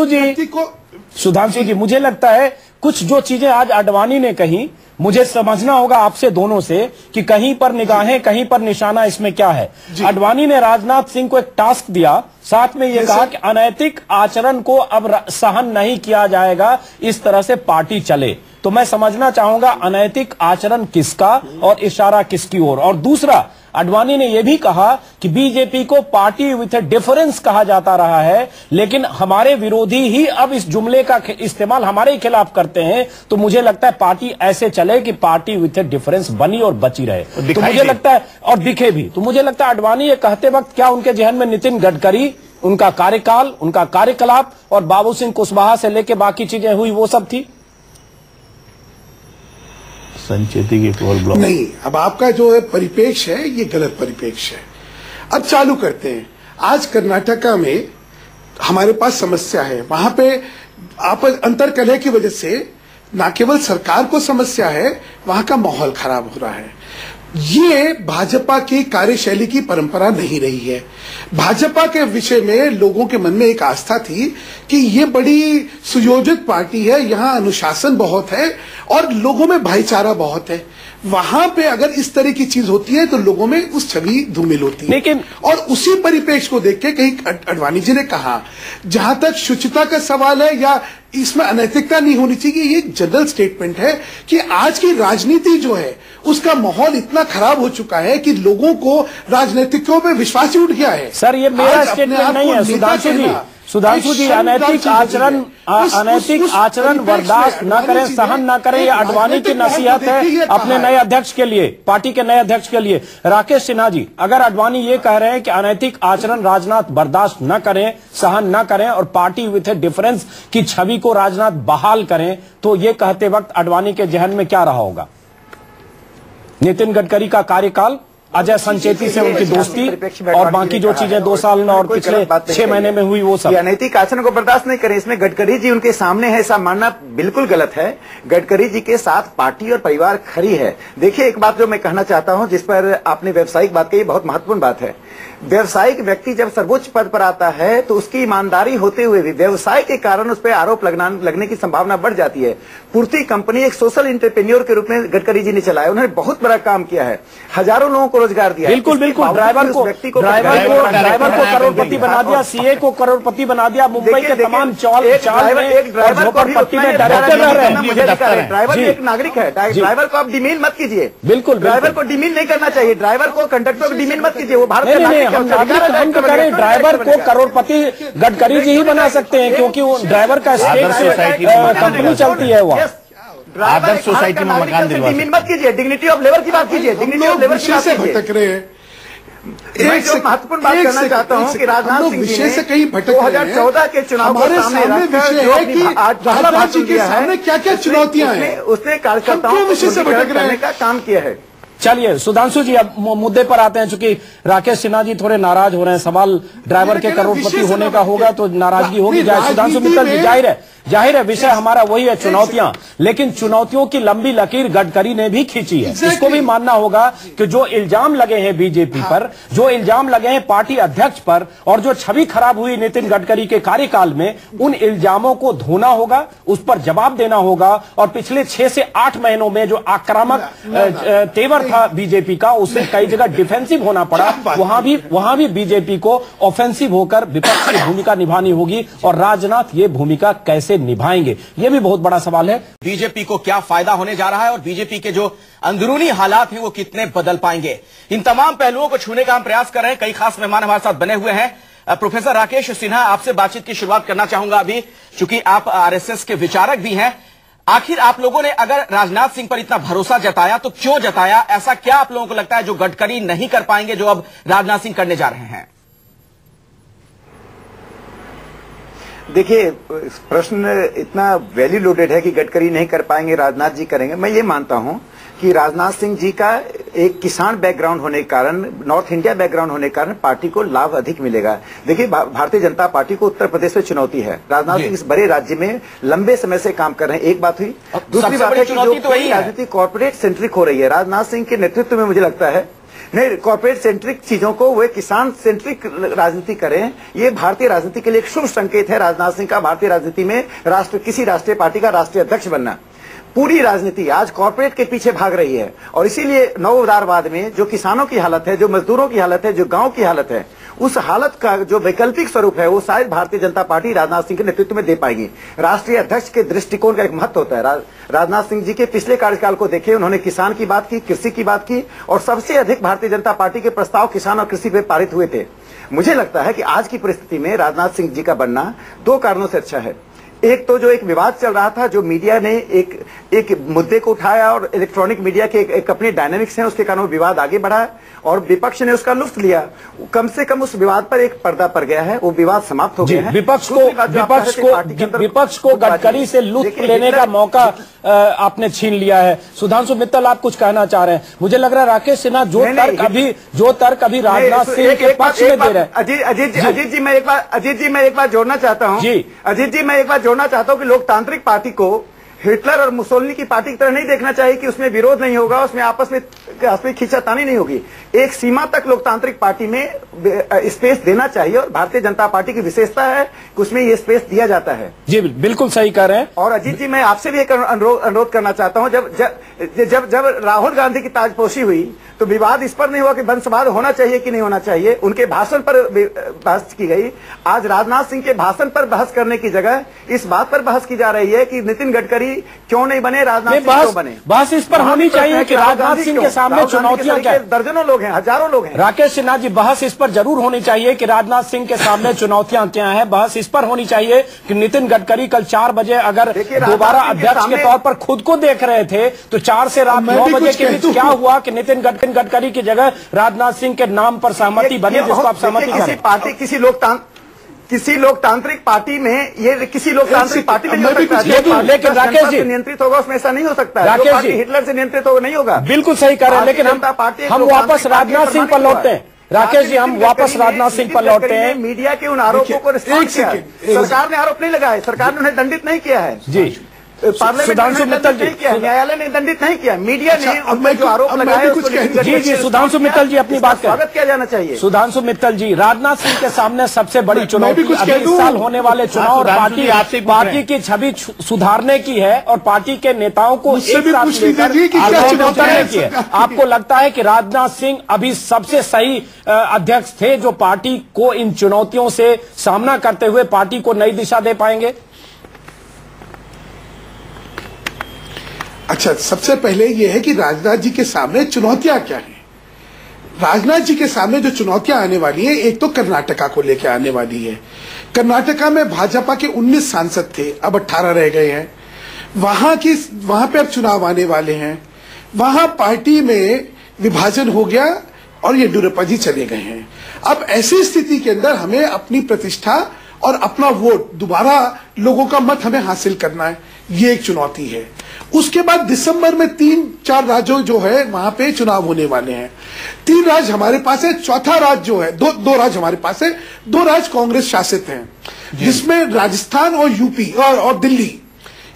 सुधांशु जी, मुझे लगता है कुछ जो चीजें आज अडवाणी ने कही, मुझे समझना होगा आपसे दोनों से कि कहीं पर निगाहें, कहीं पर निशाना इसमें क्या है। अडवाणी ने राजनाथ सिंह को एक टास्क दिया, साथ में यह कहा कि अनैतिक आचरण को अब सहन नहीं किया जाएगा, इस तरह से पार्टी चले। तो मैं समझना चाहूंगा अनैतिक आचरण किसका और इशारा किसकी ओर। और दूसरा, अडवाणी ने यह भी कहा कि बीजेपी को पार्टी विथ ए डिफरेंस कहा जाता रहा है, लेकिन हमारे विरोधी ही अब इस जुमले का इस्तेमाल हमारे खिलाफ करते हैं। तो मुझे लगता है पार्टी ऐसे चले कि पार्टी विथ ए डिफरेंस बनी और बची रहे, तो मुझे लगता है, और दिखे भी। तो मुझे लगता है अडवाणी ये कहते वक्त क्या उनके जहन में नितिन गडकरी, उनका कार्यकाल, उनका कार्यकलाप और बाबू सिंह कुशवाहा से लेके बाकी चीजें हुई वो सब थी? संचेती की केवल ब्लॉक नहीं, अब आपका जो है परिप्रेक्ष्य है, ये गलत परिप्रेक्ष्य है। अब चालू करते हैं। आज कर्नाटका में हमारे पास समस्या है, वहां पे अंतर कलह की वजह से न केवल सरकार को समस्या है, वहां का माहौल खराब हो रहा है। ये भाजपा की कार्यशैली की परंपरा नहीं रही है। भाजपा के विषय में लोगों के मन में एक आस्था थी कि ये बड़ी सुयोजित पार्टी है, यहाँ अनुशासन बहुत है और लोगों में भाईचारा बहुत है। वहां पे अगर इस तरह की चीज होती है तो लोगों में उस छवि धूमिल होती है। लेकिन और उसी परिप्रेक्ष्य को देख के कहीं अडवाणी जी ने कहा, जहां तक शुचिता का सवाल है या इसमें अनैतिकता नहीं होनी चाहिए, ये एक जनरल स्टेटमेंट है कि आज की राजनीति जो है उसका माहौल इतना खराब हो चुका है कि लोगों को राजनीतिकों पे विश्वास ही उठ गया है। सर, ये मेरा स्टेटमेंट नहीं है। सुधांशु जी, अनैतिक आचरण बर्दाश्त न करें, सहन न करें, ये अडवाणी की नसीहत है अपने नए अध्यक्ष के लिए, पार्टी के नए अध्यक्ष के लिए। राकेश सिन्हा जी, अगर अडवाणी ये कह रहे हैं कि अनैतिक आचरण राजनाथ बर्दाश्त न करें, सहन न करें और पार्टी विथ ए डिफरेंस की छवि को राजनाथ बहाल करें, तो ये कहते वक्त अडवाणी के जहन में क्या रहा होगा? नितिन गडकरी का कार्यकाल, अजय संचेती से उनकी दोस्ती और बाकी जो चीजें 2 साल और पिछले 6 महीने में हुई वो सब। अनैतिक आचरण को बर्दाश्त नहीं करें, इसमें गडकरी जी उनके सामने है, ऐसा मानना बिल्कुल गलत है। गडकरी जी के साथ पार्टी और परिवार खड़ी है। देखिए, एक बात जो मैं कहना चाहता हूं, जिस पर आपने व्यावसायिक बात कही, बहुत महत्वपूर्ण बात है। व्यवसायिक व्यक्ति जब सर्वोच्च पद पर आता है तो उसकी ईमानदारी होते हुए भी व्यवसाय के कारण उस पर आरोप लगने की संभावना बढ़ जाती है। पूर्ति कंपनी एक सोशल एंटरप्रेन्योर के रूप में गडकरी जी ने चलाया, उन्होंने बहुत बड़ा काम किया है, हजारों लोगों को रोजगार दिया। बिल्कुल बिल्कुल, ड्राइवर को करोड़पति बना दिया, सीए को करोड़पति बना दिया, मुंबई के तमाम झोपड़पट्टी में डायरेक्टर रह रहे हैं। ड्राइवर एक नागरिक है, ड्राइवर को आप डिमील मत कीजिए। बिल्कुल, ड्राइवर को डिमील नहीं करना चाहिए, ड्राइवर को, कंडक्टर को डिमील मत कीजिए, वो भारत का हम करें। ड्राइवर को करोड़पति गडकरी जी ही बना सकते हैं, क्योंकि वो ड्राइवर का स्टेट से कंपनी चलती है। वो आदर्श सोसाइटी में मकान दिलवा, मत कीजिए, डिग्निटी ऑफ लेबर की बात कीजिए, डिग्निटी ऑफ लेबर की बात कीजिए। एक जो महत्वपूर्ण बात करना चाहता हूं कि राजनाथ सिंह जी ने 2014 के चुनाव को सामने रखकर जो राजनाथ जी के सामने क्या-क्या चुनौतियां हैं, उसने कार्यकर्ताओं को सुदृढ़ करने का काम किया है। चलिए सुधांशु जी, अब मुद्दे पर आते हैं। चूंकि राकेश सिन्हा जी थोड़े नाराज हो रहे हैं, सवाल ड्राइवर के करोड़पति होने का होगा तो नाराजगी होगी। सुधांशु मित्तल जी, जाहिर है विषय हमारा वही है, चुनौतियां। लेकिन चुनौतियों की लंबी लकीर गडकरी ने भी खींची है। इसको भी मानना होगा कि जो इल्जाम लगे हैं बीजेपी पर, जो इल्जाम लगे हैं पार्टी अध्यक्ष पर, और जो छवि खराब हुई नितिन गडकरी के कार्यकाल में, उन इल्जामों को धोना होगा, उस पर जवाब देना होगा। और पिछले 6 से 8 महीनों में जो आक्रामक तेवर था बीजेपी का, उससे कई जगह डिफेंसिव होना पड़ा। वहां भी बीजेपी को ऑफेंसिव होकर विपक्ष की भूमिका निभानी होगी। और राजनाथ ये भूमिका कैसे निभाएंगे, यह भी बहुत बड़ा सवाल है। बीजेपी को क्या फायदा होने जा रहा है और बीजेपी के जो अंदरूनी हालात हैं वो कितने बदल पाएंगे, इन तमाम पहलुओं को छूने का हम प्रयास कर रहे हैं। कई खास मेहमान हमारे साथ बने हुए हैं। प्रोफेसर राकेश सिन्हा, आपसे बातचीत की शुरुआत करना चाहूंगा अभी, चूंकि आप आरएसएस के विचारक भी हैं। आखिर आप लोगों ने अगर राजनाथ सिंह पर इतना भरोसा जताया तो क्यों जताया? ऐसा क्या आप लोगों को लगता है जो गडकरी नहीं कर पाएंगे, जो अब राजनाथ सिंह करने जा रहे हैं? देखिए, प्रश्न इतना वैल्यू लोडेड है कि गडकरी नहीं कर पाएंगे, राजनाथ जी करेंगे। मैं ये मानता हूं कि राजनाथ सिंह जी का एक किसान बैकग्राउंड होने के कारण, नॉर्थ इंडिया बैकग्राउंड होने के कारण पार्टी को लाभ अधिक मिलेगा। देखिए, भारतीय जनता पार्टी को उत्तर प्रदेश में चुनौती है। राजनाथ सिंह इस बड़े राज्य में लंबे समय से काम कर रहे हैं, एक बात हुई। दूसरी बात है कि जो राजनीति कॉर्पोरेट सेंट्रिक हो रही है, राजनाथ सिंह के नेतृत्व में मुझे लगता है नहीं, कॉर्पोरेट सेंट्रिक चीजों को वे किसान सेंट्रिक राजनीति करें, ये भारतीय राजनीति के लिए एक शुभ संकेत है। राजनाथ सिंह का भारतीय राजनीति में किसी राष्ट्रीय पार्टी का राष्ट्रीय अध्यक्ष बनना। पूरी राजनीति आज कॉर्पोरेट के पीछे भाग रही है और इसीलिए नव उदारवाद में जो किसानों की हालत है, जो मजदूरों की हालत है, जो गांव की हालत है, उस हालत का जो वैकल्पिक स्वरूप है वो शायद भारतीय जनता पार्टी राजनाथ सिंह के नेतृत्व में दे पाएगी। राष्ट्रीय अध्यक्ष के दृष्टिकोण का एक महत्व होता है। राजनाथ सिंह जी के पिछले कार्यकाल को देखिए, उन्होंने किसान की बात की, कृषि की बात की, और सबसे अधिक भारतीय जनता पार्टी के प्रस्ताव किसान और कृषि पे पारित हुए थे। मुझे लगता है कि आज की परिस्थिति में राजनाथ सिंह जी का बनना 2 कारणों से अच्छा है। एक तो जो एक विवाद चल रहा था, जो मीडिया ने एक मुद्दे को उठाया और इलेक्ट्रॉनिक मीडिया के एक अपने डायनामिक्स हैं, उसके कारण वो विवाद आगे बढ़ा और विपक्ष ने उसका लुत्फ लिया। कम से कम उस विवाद पर एक पर्दा पड़ गया है, वो विवाद समाप्त हो गया है। विपक्ष को गडकरी से लुत्फ लेने का मौका आपने छीन लिया है। सुधांशु मित्तल, आप कुछ कहना चाह रहे हैं? मुझे लग रहा है राकेश सिन्हा जो तर्क अभी राजनाथ सिंह के पक्ष में दे रहे हैं। अजीत जी मैं एक बार जोड़ना चाहता हूँ। अजीत जी मैं एक बार जोड़ना चाहता हूं कि लोकतांत्रिक पार्टी को हिटलर और मुसोलिनी की पार्टी की तरह नहीं देखना चाहिए कि उसमें विरोध नहीं होगा, उसमें आपस में खींचातानी नहीं होगी। एक सीमा तक लोकतांत्रिक पार्टी में स्पेस देना चाहिए और भारतीय जनता पार्टी की विशेषता है कि उसमें ये स्पेस दिया जाता है। जी बिल्कुल सही कह रहे हैं। और अजीत जी मैं आपसे भी एक अनुरोध करना चाहता हूं, जब राहुल गांधी की ताजपोशी हुई तो विवाद इस पर नहीं हुआ कि वंशवाद होना चाहिए कि नहीं होना चाहिए, उनके भाषण पर बहस की गई। आज राजनाथ सिंह के भाषण पर बहस करने की जगह इस बात पर बहस की जा रही है कि नितिन गडकरी क्यों नहीं बने, राजनाथ सिंह क्यों बने? बहस इस पर होनी चाहिए कि राजनाथ सिंह के सामने चुनौतियां क्या, दर्जनों लोग हैं, हजारों लोग हैं। राकेश सिन्हा जी, बहस इस पर जरूर होनी चाहिए कि राजनाथ सिंह के सामने चुनौतियां क्या हैं। बहस इस पर होनी चाहिए कि नितिन गडकरी कल 4 बजे अगर दोबारा अध्यक्ष के तौर पर खुद को देख रहे थे तो 4 से रात 9 बजे के बीच क्या हुआ कि नितिन गडकरी की जगह राजनाथ सिंह के नाम पर सहमति बनी, जिसको आप सहमति करें। पार्टी किसी लोकतांत्रिक पार्टी में, ये किसी लोकतांत्रिक पार्टी में लेकिन राकेश जी नियंत्रित होगा, उसमें ऐसा नहीं हो सकता। राकेश जी हिटलर से नियंत्रित होगा नहीं होगा। बिल्कुल सही कह रहे हैं, लेकिन हम वापस राजनाथ सिंह पर लौटते हैं। राकेश जी, हम वापस राजनाथ सिंह पर लौटते हैं। मीडिया के उन आरोपों को रिस्पॉन्ड किया, सरकार ने आरोप नहीं लगाए, सरकार ने उन्हें दंडित नहीं किया है जी। सुधांशु मित्तल जी, न्यायालय ने दंडित नहीं किया, मीडिया ने उनमें जो आरोप लगाए जी सुधांशु मित्तल जी अपनी बात स्वागत किया जाना चाहिए। सुधांशु मित्तल जी, राजनाथ सिंह के सामने सबसे बड़ी चुनौती अभी इस साल होने वाले चुनाव और पार्टी की छवि सुधारने की है और पार्टी के नेताओं को एक साथ लेकर उतरने की है। आपको लगता है कि राजनाथ सिंह अभी सबसे सही अध्यक्ष थे जो पार्टी को इन चुनौतियों से सामना करते हुए पार्टी को नई दिशा दे पाएंगे? अच्छा, सबसे पहले यह है कि राजनाथ जी के सामने चुनौतियां क्या हैं। राजनाथ जी के सामने जो चुनौतियां आने वाली हैं, एक तो कर्नाटका को लेकर आने वाली है। कर्नाटका में भाजपा के 19 सांसद थे, अब 18 रह गए हैं। वहां पे अब चुनाव आने वाले हैं। वहां पार्टी में विभाजन हो गया और येडियुरप्पा जी चले गए हैं। अब ऐसी स्थिति के अंदर हमें अपनी प्रतिष्ठा और अपना वोट, दोबारा लोगों का मत हमें हासिल करना है, ये एक चुनौती है। उसके बाद दिसंबर में 3-4 राज्यों जो है वहां पे चुनाव होने वाले हैं। 3 राज्य हमारे पास है, चौथा राज्य जो है, दो राज्य हमारे पास है, 2 राज्य कांग्रेस शासित हैं, जिसमें राजस्थान और यूपी और दिल्ली।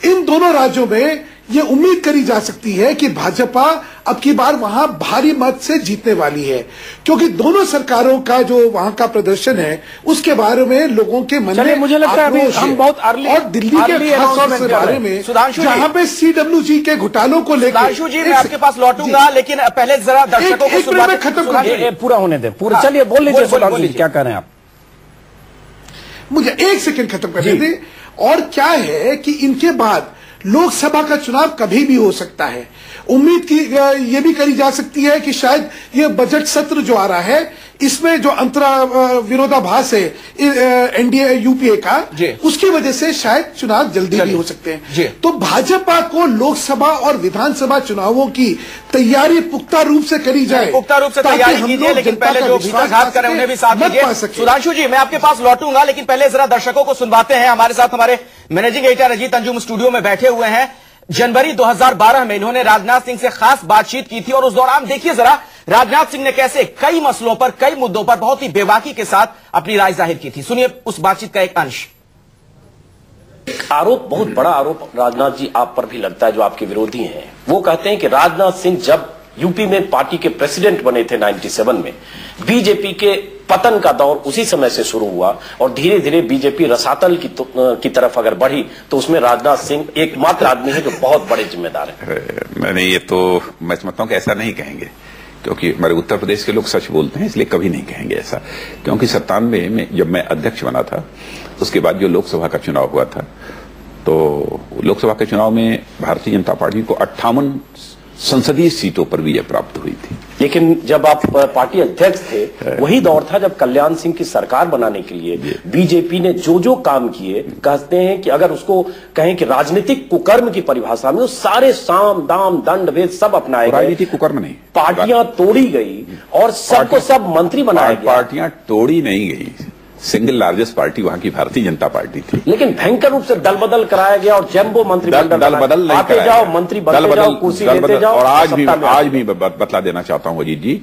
इन दोनों राज्यों में ये उम्मीद करी जा सकती है कि भाजपा अब की बार वहां भारी मत से जीतने वाली है, क्योंकि दोनों सरकारों का जो वहां का प्रदर्शन है उसके बारे में लोगों के मन में मुझे लगता है अभी हम बहुत अर्ली और दिल्ली के खासतौर से बारे में जहां पे CWG के घोटालों को लेकर। सुधांशु जी, मैं आपके पास लौटूंगा, लेकिन पहले जरा दर्शकों को खत्म कर पूरा होने दें। पूरा चलिए बोल लीजिए सुधांशु जी, क्या कह रहे हैं आप? मुझे 1 सेकंड खत्म करने दें। और क्या है कि इनके बाद लोकसभा का चुनाव कभी भी हो सकता है। उम्मीद की ये भी करी जा सकती है कि शायद ये बजट सत्र जो आ रहा है, इसमें जो विरोधाभास है एनडीए यूपीए का, उसकी वजह से शायद चुनाव जल्दी भी हो सकते हैं। तो भाजपा को लोकसभा और विधानसभा चुनावों की तैयारी पुख्ता रूप से करी जाए, पुख्ता रूप से तैयारी कीजिए, लेकिन पहले जो भीतरघात करें उन्हें भी साथ दीजिए। सुधांशु जी, मैं आपके पास लौटूंगा, लेकिन पहले जरा दर्शकों को सुनवाते हैं। हमारे साथ हमारे managing editor Ajit Anjum studio में बैठे हुए हैं। जनवरी 2012 में इन्होंने राजनाथ सिंह से खास बातचीत की थी और उस दौरान देखिए जरा राजनाथ सिंह ने कैसे कई मसलों पर, कई मुद्दों पर बहुत ही बेबाकी के साथ अपनी राय जाहिर की थी। सुनिए उस बातचीत का एक अंश। आरोप, बहुत बड़ा आरोप राजनाथ जी आप पर भी लगता है, जो आपके विरोधी हैं। वो कहते हैं कि राजनाथ सिंह जब यूपी में पार्टी के प्रेसिडेंट बने थे 97 में, बीजेपी के पतन का दौर उसी समय से शुरू हुआ और धीरे धीरे बीजेपी रसातल की तरफ अगर बढ़ी तो उसमें राजनाथ सिंह एकमात्र आदमी है जो बहुत बड़े जिम्मेदार है। मैंने ये तो मैं समझता हूं कि ऐसा नहीं कहेंगे, क्योंकि हमारे उत्तर प्रदेश के लोग सच बोलते हैं, इसलिए कभी नहीं कहेंगे ऐसा। क्योंकि 97 में जब मैं अध्यक्ष बना था, उसके बाद जो लोकसभा का चुनाव हुआ था, तो लोकसभा के चुनाव में भारतीय जनता पार्टी को 58 संसदीय सीटों पर विजय प्राप्त हुई थी। लेकिन जब आप पार्टी अध्यक्ष थे, वही दौर था जब कल्याण सिंह की सरकार बनाने के लिए बीजेपी ने जो काम किए, कहते हैं कि अगर उसको कहें कि राजनीतिक कुकर्म की परिभाषा में, तो सारे साम दाम दंड भेद सब अपनाए गए। राजनीतिक कुकर्म नहीं, पार्टियां तोड़ी गई और सबको सब मंत्री बनाया गया। पार्टियां तोड़ी नहीं गई, सिंगल लार्जेस्ट पार्टी वहां की भारतीय जनता पार्टी थी। लेकिन भयंकर रूप से दल बदल कराया गया और जैम्बो मंत्रिमंडल दल बदल नहीं कराया, जाओ मंत्री बनते जाओ, कुर्सी लेते जाओ। और आज भी बतला देना चाहता हूं अजीत जी,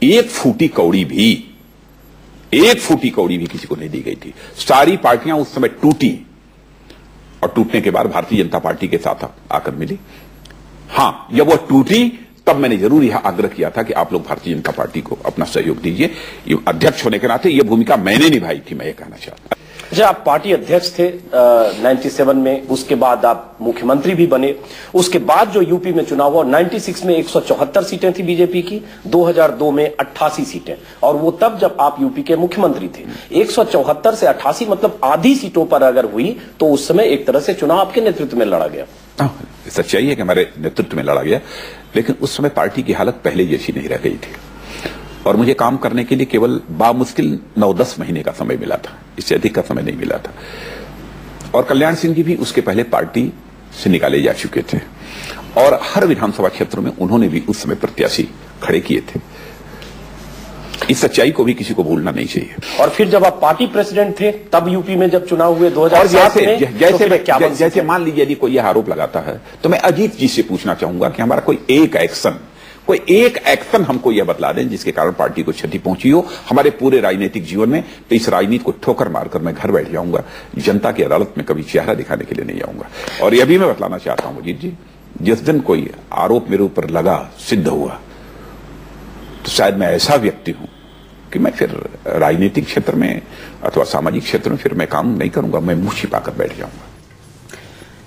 एक फूटी कौड़ी भी किसी को नहीं दी गई थी। सारी पार्टियां उस समय टूटी और टूटने के बाद भारतीय जनता पार्टी के साथ आकर मिली। हां, जब वो टूटी तब मैंने जरूर यह आग्रह किया था कि आप लोग भारतीय जनता पार्टी को अपना सहयोग दीजिए। अध्यक्ष होने के नाते यह भूमिका मैंने निभाई थी, मैं ये कहना चाहता हूं। जब आप पार्टी अध्यक्ष थे 97 में, उसके बाद आप मुख्यमंत्री भी बने। उसके बाद जो यूपी में चुनाव हुआ, 96 में 174 सीटें थी बीजेपी की, 2002 में 88 सीटें, और वो तब जब आप यूपी के मुख्यमंत्री थे। 174 से 88 मतलब आधी सीटों पर अगर हुई तो उस समय एक तरह से चुनाव आपके नेतृत्व में लड़ा गया। सच्चाई है कि हमारे नेतृत्व में लड़ा गया, लेकिन उस समय पार्टी की हालत पहले जैसी नहीं रह गई थी और मुझे काम करने के लिए केवल बामुश्किल 9-10 महीने का समय मिला था, इससे अधिक का समय नहीं मिला था। और कल्याण सिंह जी भी उसके पहले पार्टी से निकाले जा चुके थे और हर विधानसभा क्षेत्र में उन्होंने भी उस समय प्रत्याशी खड़े किए थे। इस सच्चाई को भी किसी को भूलना नहीं चाहिए। और फिर जब आप पार्टी प्रेसिडेंट थे तब यूपी में जब चुनाव हुए 2007 में, जैसे मान लीजिए यदि कोई यह आरोप लगाता है तो मैं अजीत जी से पूछना चाहूंगा कि हमारा कोई एक एक्शन हमको यह बतला दें जिसके कारण पार्टी को क्षति पहुंची हो हमारे पूरे राजनीतिक जीवन में, तो इस राजनीति को ठोकर मारकर मैं घर बैठ जाऊंगा, जनता की अदालत में कभी चेहरा दिखाने के लिए नहीं आऊंगा। और यह भी मैं बतलाना चाहता हूं अजीत जी, जिस दिन कोई आरोप मेरे ऊपर लगा, सिद्ध हुआ, तो शायद मैं ऐसा व्यक्ति हूं कि मैं फिर राजनीतिक क्षेत्र में अथवा सामाजिक क्षेत्र में फिर मैं काम नहीं करूंगा, मैं मुंह छिपाकर बैठ जाऊंगा।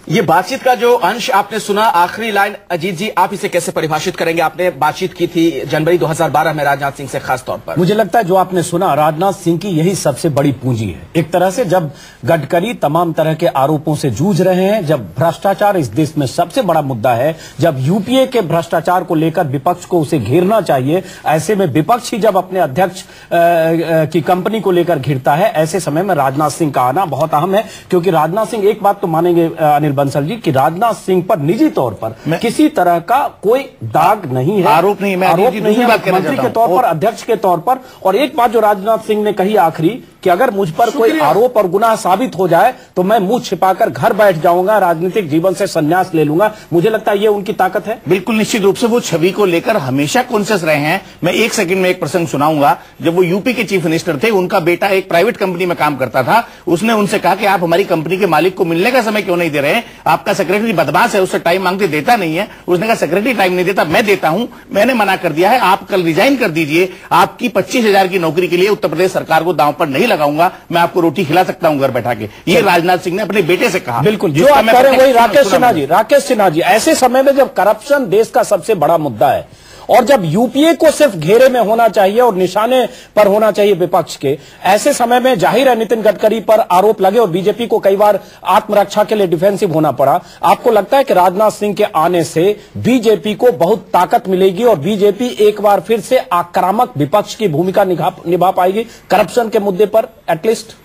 ये बातचीत का जो अंश आपने सुना, आखिरी लाइन अजीत जी आप इसे कैसे परिभाषित करेंगे? आपने बातचीत की थी जनवरी 2012 में राजनाथ सिंह से खास तौर पर। मुझे लगता है जो आपने सुना, राजनाथ सिंह की यही सबसे बड़ी पूंजी है। एक तरह से जब गडकरी तमाम तरह के आरोपों से जूझ रहे हैं, जब भ्रष्टाचार इस देश में सबसे बड़ा मुद्दा है, जब यूपीए के भ्रष्टाचार को लेकर विपक्ष को उसे घेरना चाहिए, ऐसे में विपक्ष ही जब अपने अध्यक्ष की कंपनी को लेकर घिरता है, ऐसे समय में राजनाथ सिंह का आना बहुत अहम है। क्योंकि राजनाथ सिंह, एक बात तो मानेंगे अनिल बंसल जी कि राजनाथ सिंह पर निजी तौर पर किसी तरह का कोई दाग नहीं है, आरोप नहीं है मंत्री के तौर पर, अध्यक्ष के तौर पर। और एक बात जो राजनाथ सिंह ने कही आखिरी कि अगर मुझ पर कोई आरोप और गुनाह साबित हो जाए तो मैं मुंह छिपाकर घर बैठ जाऊंगा, राजनीतिक जीवन से संन्यास ले लूंगा। मुझे लगता है ये उनकी ताकत है। बिल्कुल निश्चित रूप से वो छवि को लेकर हमेशा कॉन्शियस रहे हैं। मैं एक सेकंड में एक प्रसंग सुनाऊंगा। जब वो यूपी के चीफ मिनिस्टर थे, उनका बेटा एक प्राइवेट कंपनी में काम करता था। उसने उनसे कहा कि आप हमारी कंपनी के मालिक को मिलने का समय क्यों नहीं दे रहे हैं? आपका सेक्रेटरी बदमाश है, उससे टाइम मांगते देता नहीं है। उसने कहा सेक्रेटरी टाइम नहीं देता, मैं देता हूं, मैंने मना कर दिया है, आप कल रिजाइन कर दीजिए। आपकी 25,000 की नौकरी के लिए उत्तर प्रदेश सरकार को दांव पर नहीं लगाऊंगा, मैं आपको रोटी खिला सकता हूं घर बैठा के। ये राजनाथ सिंह ने अपने बेटे से कहा। बिल्कुल जो आप कह रहे हैं वही राकेश सिन्हा जी, ऐसे समय में जब करप्शन देश का सबसे बड़ा मुद्दा है और जब यूपीए को सिर्फ घेरे में होना चाहिए और निशाने पर होना चाहिए विपक्ष के, ऐसे समय में जाहिर है नितिन गडकरी पर आरोप लगे और बीजेपी को कई बार आत्मरक्षा के लिए डिफेंसिव होना पड़ा। आपको लगता है कि राजनाथ सिंह के आने से बीजेपी को बहुत ताकत मिलेगी और बीजेपी एक बार फिर से आक्रामक विपक्ष की भूमिका निभा पाएगी करप्शन के मुद्दे पर एटलीस्ट?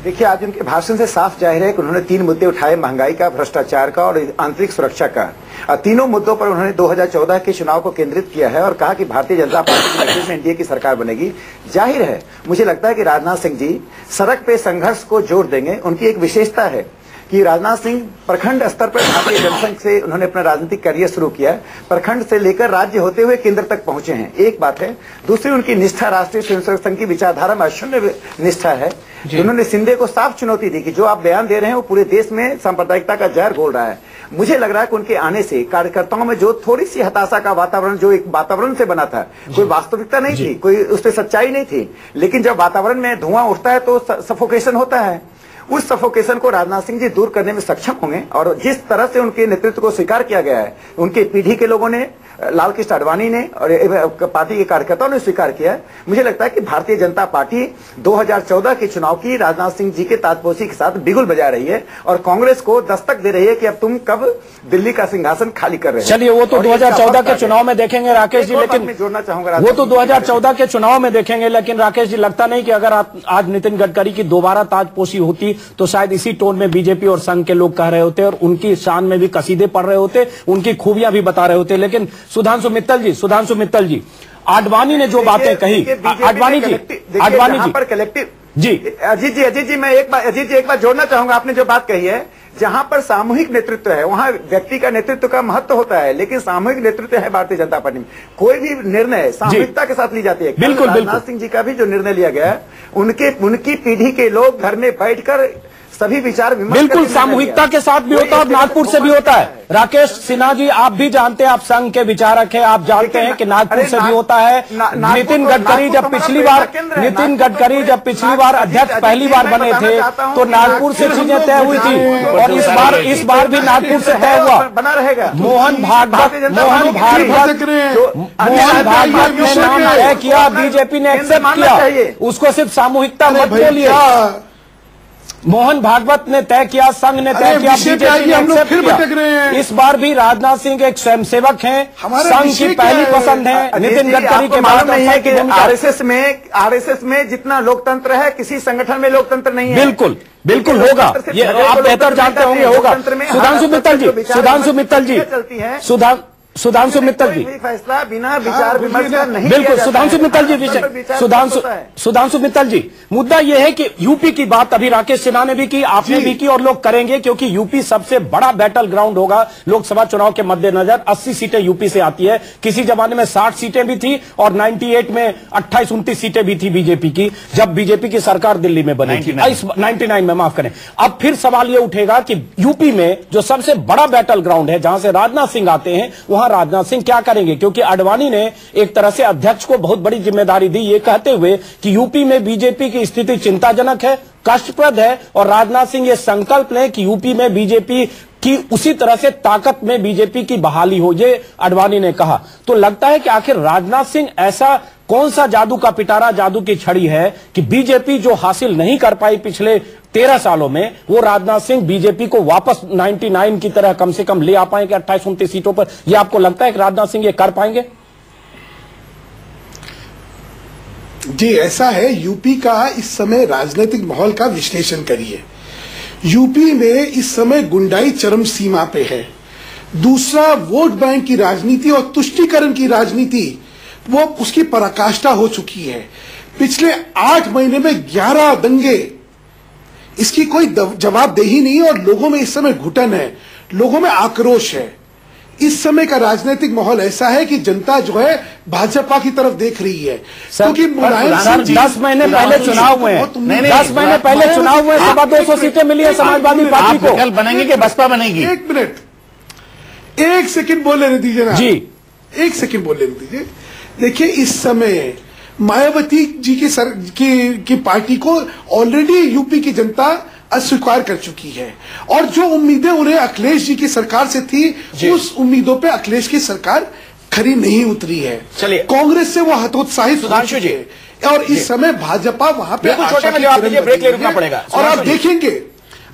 देखिए, आज उनके भाषण से साफ जाहिर है कि उन्होंने 3 मुद्दे उठाए, महंगाई का, भ्रष्टाचार का और आंतरिक सुरक्षा का। तीनों मुद्दों पर उन्होंने 2014 के चुनाव को केंद्रित किया है और कहा कि भारतीय जनता पार्टी के नेतृत्व में एनडीए की सरकार बनेगी। जाहिर है, मुझे लगता है कि राजनाथ सिंह जी सड़क पे संघर्ष को जोड़ देंगे। उनकी एक विशेषता है कि राजनाथ सिंह प्रखंड स्तर पर भारतीय जनसंघ से उन्होंने अपना राजनीतिक करियर शुरू किया है, प्रखंड से लेकर राज्य होते हुए केंद्र तक पहुंचे हैं। एक बात है। दूसरी, उनकी निष्ठा राष्ट्रीय स्वयंसेवक संघ की विचारधारा में अशून्य निष्ठा है। उन्होंने शिंदे को साफ चुनौती दी कि जो आप बयान दे रहे हैं वो पूरे देश में सांप्रदायिकता का जहर घोल रहा है। मुझे लग रहा है कि उनके आने से कार्यकर्ताओं में जो थोड़ी सी हताशा का वातावरण, जो एक वातावरण से बना था, कोई वास्तविकता नहीं थी, कोई उससे सच्चाई नहीं थी, लेकिन जब वातावरण में धुआं उठता है तो सफोकेशन होता है। उस सफोकेशन को राजनाथ सिंह जी दूर करने में सक्षम होंगे और जिस तरह से उनके नेतृत्व को स्वीकार किया गया है, उनके पीढ़ी के लोगों ने, लाल कृष्ण आडवाणी ने और पार्टी के कार्यकर्ताओं ने स्वीकार किया है। मुझे लगता है कि भारतीय जनता पार्टी 2014 के चुनाव की राजनाथ सिंह जी के ताजपोशी के साथ बिगुल बजा रही है और कांग्रेस को दस्तक दे रही है कि अब तुम कब दिल्ली का सिंहासन खाली कर रहे हो। चलिए, वो तो 2014 के चुनाव में देखेंगे राकेश जी, लेकिन जोड़ना चाहूंगा, वो तो 2014 के चुनाव में देखेंगे। लेकिन राकेश जी, लगता नहीं कि अगर आज नितिन गडकरी की दोबारा ताजपोशी होती तो शायद इसी टोन में बीजेपी और संघ के लोग कह रहे होते और उनकी शान में भी कसीदे पढ़ रहे होते, उनकी खूबियां भी बता रहे होते। लेकिन सुधांशु मित्तल जी, आडवाणी ने जो बातें कही, आडवाणी जी पर कलेक्टिव जी, अजीत जी मैं एक बार जोड़ना चाहूंगा। आपने जो बात कही है, जहां पर सामूहिक नेतृत्व है वहां व्यक्ति का नेतृत्व का महत्व होता है, लेकिन सामूहिक नेतृत्व है भारतीय जनता पार्टी में। कोई भी निर्णय सामूहिकता के साथ ली जाती है। बिल्कुल। राजनाथ सिंह जी का भी जो निर्णय लिया गया है, उनकी पीढ़ी के लोग घर में बैठकर सभी विचार बिल्कुल सामूहिकता के साथ भी होता है और नागपुर से भी होता है। राकेश सिन्हा जी, आप भी जानते हैं, आप संघ के विचारक हैं, आप जानते हैं कि नागपुर से भी होता है। नितिन गडकरी जब पिछली बार अध्यक्ष पहली बार बने थे तो नागपुर से चीजें तय हुई थी और इस बार भी नागपुर से तय हुआ। बना रहेगा। मोहन भागवत ने नाम तय किया, बीजेपी ने एक्सेप्ट किया, उसको सिर्फ सामूहिकता मत बोलिए। मोहन भागवत ने तय किया, संघ ने तय किया, बीजेपी ने हम लोग एक्सेप्ट फिर किया। भटक रहे हैं। इस बार भी राजनाथ सिंह एक स्वयंसेवक हैं, हमारा संघ विषय की क्या पहली है? पसंद है नितिन गडकरी के बाद। नहीं है कि आरएसएस में जितना लोकतंत्र है किसी संगठन में लोकतंत्र नहीं है। बिल्कुल बिल्कुल होगा, ये आप बेहतर जानते होंगे, होगा। सुधांशु मित्तल जी, सुधांशु मित्तल जी, सुधांशु मित्तल जी, फैसला बिना विचार विमर्श का नहीं। बिल्कुल सुधांशु मित्तल जी, विषय सुधांशु मित्तल जी, मुद्दा यह है कि यूपी की बात अभी राकेश सिन्हा ने भी की, आपने भी की और लोग करेंगे, क्योंकि यूपी सबसे बड़ा बैटल ग्राउंड होगा लोकसभा चुनाव के मद्देनजर। 80 सीटें यूपी से आती है, किसी जमाने में 60 सीटें भी थी और 98 में 28-29 सीटें भी थी बीजेपी की, जब बीजेपी की सरकार दिल्ली में बनी थी। 99 में, माफ करें। अब फिर सवाल यह उठेगा कि यूपी में जो सबसे बड़ा बैटल ग्राउंड है, जहां से राजनाथ सिंह आते हैं, वहां राजनाथ सिंह क्या करेंगे? क्योंकि आडवाणी ने एक तरह से अध्यक्ष को बहुत बड़ी जिम्मेदारी दी, ये कहते हुए कि यूपी में बीजेपी की स्थिति चिंताजनक है, कष्टप्रद है, और राजनाथ सिंह ये संकल्प लें कि यूपी में बीजेपी की उसी तरह से ताकत में बीजेपी की बहाली हो, ये आडवाणी ने कहा। तो लगता है कि आखिर राजनाथ सिंह ऐसा कौन सा जादू का पिटारा, जादू की छड़ी है कि बीजेपी जो हासिल नहीं कर पाई पिछले 13 सालों में, वो राजनाथ सिंह बीजेपी को वापस 99 की तरह कम से कम ले आ पाएंगे 28-29 सीटों पर। ये आपको लगता है कि राजनाथ सिंह ये कर पाएंगे? जी, ऐसा है। यूपी का इस समय राजनीतिक माहौल का विश्लेषण करिए। यूपी में इस समय गुंडाई चरम सीमा पे है। दूसरा, वोट बैंक की राजनीति और तुष्टीकरण की राजनीति वो उसकी पराकाष्ठा हो चुकी है। पिछले 8 महीने में 11 दंगे, इसकी कोई जवाबदेही नहीं, और लोगों में इस समय घुटन है, लोगों में आक्रोश है। इस समय का राजनीतिक माहौल ऐसा है कि जनता जो है भाजपा की तरफ देख रही है, क्योंकि मुलायम सिंह जी 10 महीने पहले चुनाव हुए हैं, 10 महीने पहले चुनाव हुए, 225 सीटें मिली है समाजवादी पार्टी को। कल बनेंगे कि बसपा बनेगी? 1 मिनट, 1 सेकंड बोल लेने दीजिए ना जी, 1 सेकंड बोल लेने दीजिए। देखिए, इस समय मायावती जी की पार्टी को ऑलरेडी यूपी की जनता अस्वीकार कर चुकी है, और जो उम्मीदें उन्हें अखिलेश जी की सरकार से थी, उस उम्मीदों पे अखिलेश की सरकार खरी नहीं उतरी है। चलिए, कांग्रेस से वो हतोत्साहित सुधांशु जी, और इस समय भाजपा वहां पे छोटे में जवाब दीजिए, ब्रेक ले रुकना पड़ेगा। और आप देखेंगे,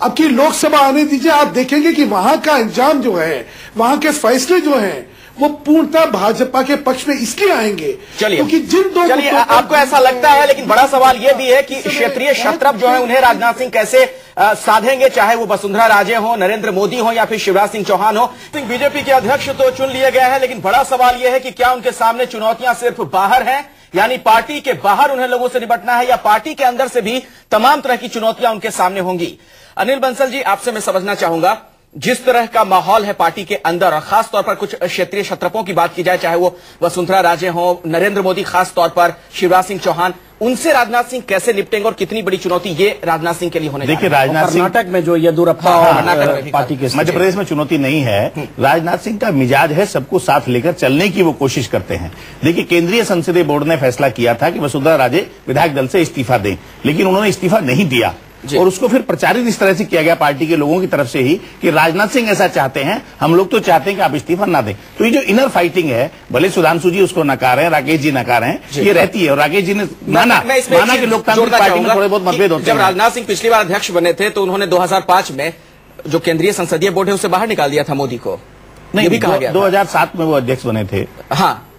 अब की लोकसभा आने दीजिए, आप देखेंगे कि वहां का अंजाम जो है, वहां के फैसले जो हैं, वो पूर्णतः भाजपा के पक्ष में इसलिए आएंगे क्योंकि जिन दो आपको ऐसा लगता है, लेकिन बड़ा सवाल यह भी है कि क्षेत्रीय शत्रप जो है उन्हें राजनाथ सिंह कैसे साधेंगे, चाहे वो वसुंधरा राजे हो, नरेंद्र मोदी हो या फिर शिवराज सिंह चौहान हो। बीजेपी के अध्यक्ष तो चुन लिए गए हैं, लेकिन बड़ा सवाल यह है कि क्या उनके सामने चुनौतियां सिर्फ बाहर हैं, यानी पार्टी के बाहर उन्हें लोगों से निपटना है, या पार्टी के अंदर से भी तमाम तरह की चुनौतियां उनके सामने होंगी? अनिल बंसल जी, आपसे मैं समझना चाहूंगा, जिस तरह का माहौल है पार्टी के अंदर, और खास तौर पर कुछ क्षेत्रीय शत्रपों की बात की जाए, चाहे वो वसुंधरा राजे हो, नरेंद्र मोदी, खास तौर पर शिवराज सिंह चौहान, उनसे राजनाथ सिंह कैसे निपटेंगे और कितनी बड़ी चुनौती ये राजनाथ सिंह के लिए होने? देखिए, राजनाथ सिंह कर्नाटक में जो येदियुरप्पा और पार्टी के मध्य प्रदेश में चुनौती नहीं है। राजनाथ सिंह का मिजाज है सबको साथ लेकर चलने की वो कोशिश करते हैं। देखिए, केंद्रीय संसदीय बोर्ड ने फैसला किया था कि वसुंधरा राजे विधायक दल से इस्तीफा दें, लेकिन उन्होंने इस्तीफा नहीं दिया, और उसको फिर प्रचारित इस तरह से किया गया पार्टी के लोगों की तरफ से ही कि राजनाथ सिंह ऐसा चाहते हैं, हम लोग तो चाहते हैं कि आप इस्तीफा ना दें। तो ये जो इनर फाइटिंग है, भले सुधांशु जी उसको नकार हैं, राकेश जी नकार हैं, ये रहती है, और राकेश जी ने माना कि लोकतांत्रिक पार्टी में थोड़े बहुत मतभेद होते हैं। जब राजनाथ सिंह पिछली बार अध्यक्ष बने थे तो उन्होंने 2005 में जो केंद्रीय संसदीय बोर्ड है उसे बाहर निकाल दिया था मोदी को, नहीं भी कहा गया 2007 में वो अध्यक्ष बने थे। हाँ,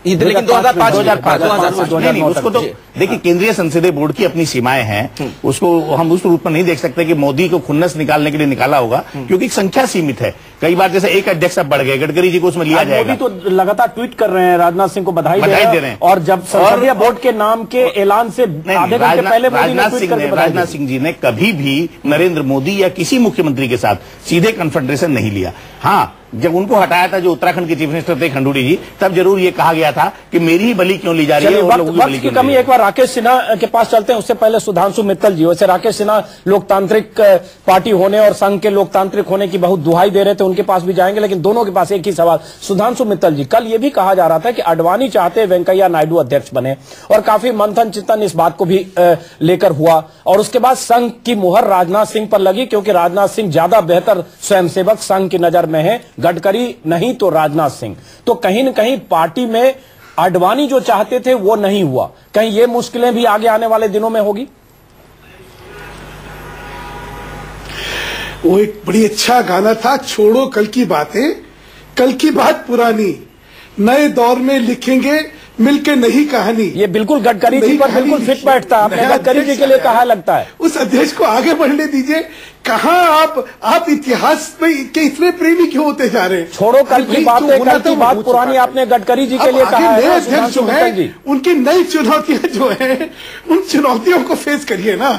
लेकिन 2005 उसको तो देखिए, केंद्रीय संसदीय बोर्ड की अपनी सीमाएं हैं, उसको हम उस रूप में नहीं देख सकते कि मोदी को खुन्नस निकालने के लिए निकाला होगा, क्योंकि संख्या सीमित है। कई बार जैसे एक अध्यक्ष अब बढ़ गए, गडकरी जी को उसमें लिया जाएगा। मोदी तो लगातार ट्वीट कर रहे हैं, राजनाथ सिंह को बधाई दे रहे हैं, और जब संसदीय बोर्ड के नाम के ऐलान से आधे घंटे पहले राजनाथ सिंह जी ने कभी भी नरेंद्र मोदी या किसी मुख्यमंत्री के साथ सीधे कन्फ्रंटेशन नहीं लिया। हाँ, जब उनको हटाया था, जो उत्तराखंड के चीफ मिनिस्टर थे खंडूरी जी, तब जरूर ये कहा गया था कि मेरी ही बलि क्यों ली जा रही है, और लोगों की बलि क्यों कमी। एक बार राकेश सिन्हा के पास चलते हैं, उससे पहले सुधांशु मित्तल जी। वैसे राकेश सिन्हा लोकतांत्रिक पार्टी होने और संघ के लोकतांत्रिक होने की बहुत दुहाई दे रहे थे, उनके पास भी जाएंगे, लेकिन दोनों के पास एक ही सवाल। सुधांशु मित्तल जी, कल ये भी कहा जा रहा था कि आडवाणी चाहते वेंकैया नायडू अध्यक्ष बने, और काफी मंथन चिंतन इस बात को भी लेकर हुआ, और उसके बाद संघ की मुहर राजनाथ सिंह पर लगी, क्योंकि राजनाथ सिंह ज्यादा बेहतर स्वयंसेवक संघ की नजर में है, गडकरी नहीं तो राजनाथ सिंह। तो कहीं न कहीं पार्टी में आडवाणी जो चाहते थे वो नहीं हुआ, कहीं ये मुश्किलें भी आगे आने वाले दिनों में होगी? वो एक बड़ी अच्छा गाना था, छोड़ो कल की बातें, कल की बात पुरानी, नए दौर में लिखेंगे मिलके नई कहानी। ये बिल्कुल गडकरी जी पर बिल्कुल फिट बैठता है। आपने गडकरी जी के लिए कहा लगता है। उस अध्यक्ष को आगे बढ़ने दीजिए। कहाँ आप इतिहास में के इतने प्रेमी क्यों होते जा रहे हैं? छोड़ो कल की बातें, कल की बात पुरानी, आपने गडकरी जी के लिए कहा है। नए अध्यक्ष जो है उनकी नई चुनौतियां जो है, उन चुनौतियों को फेस करिए ना।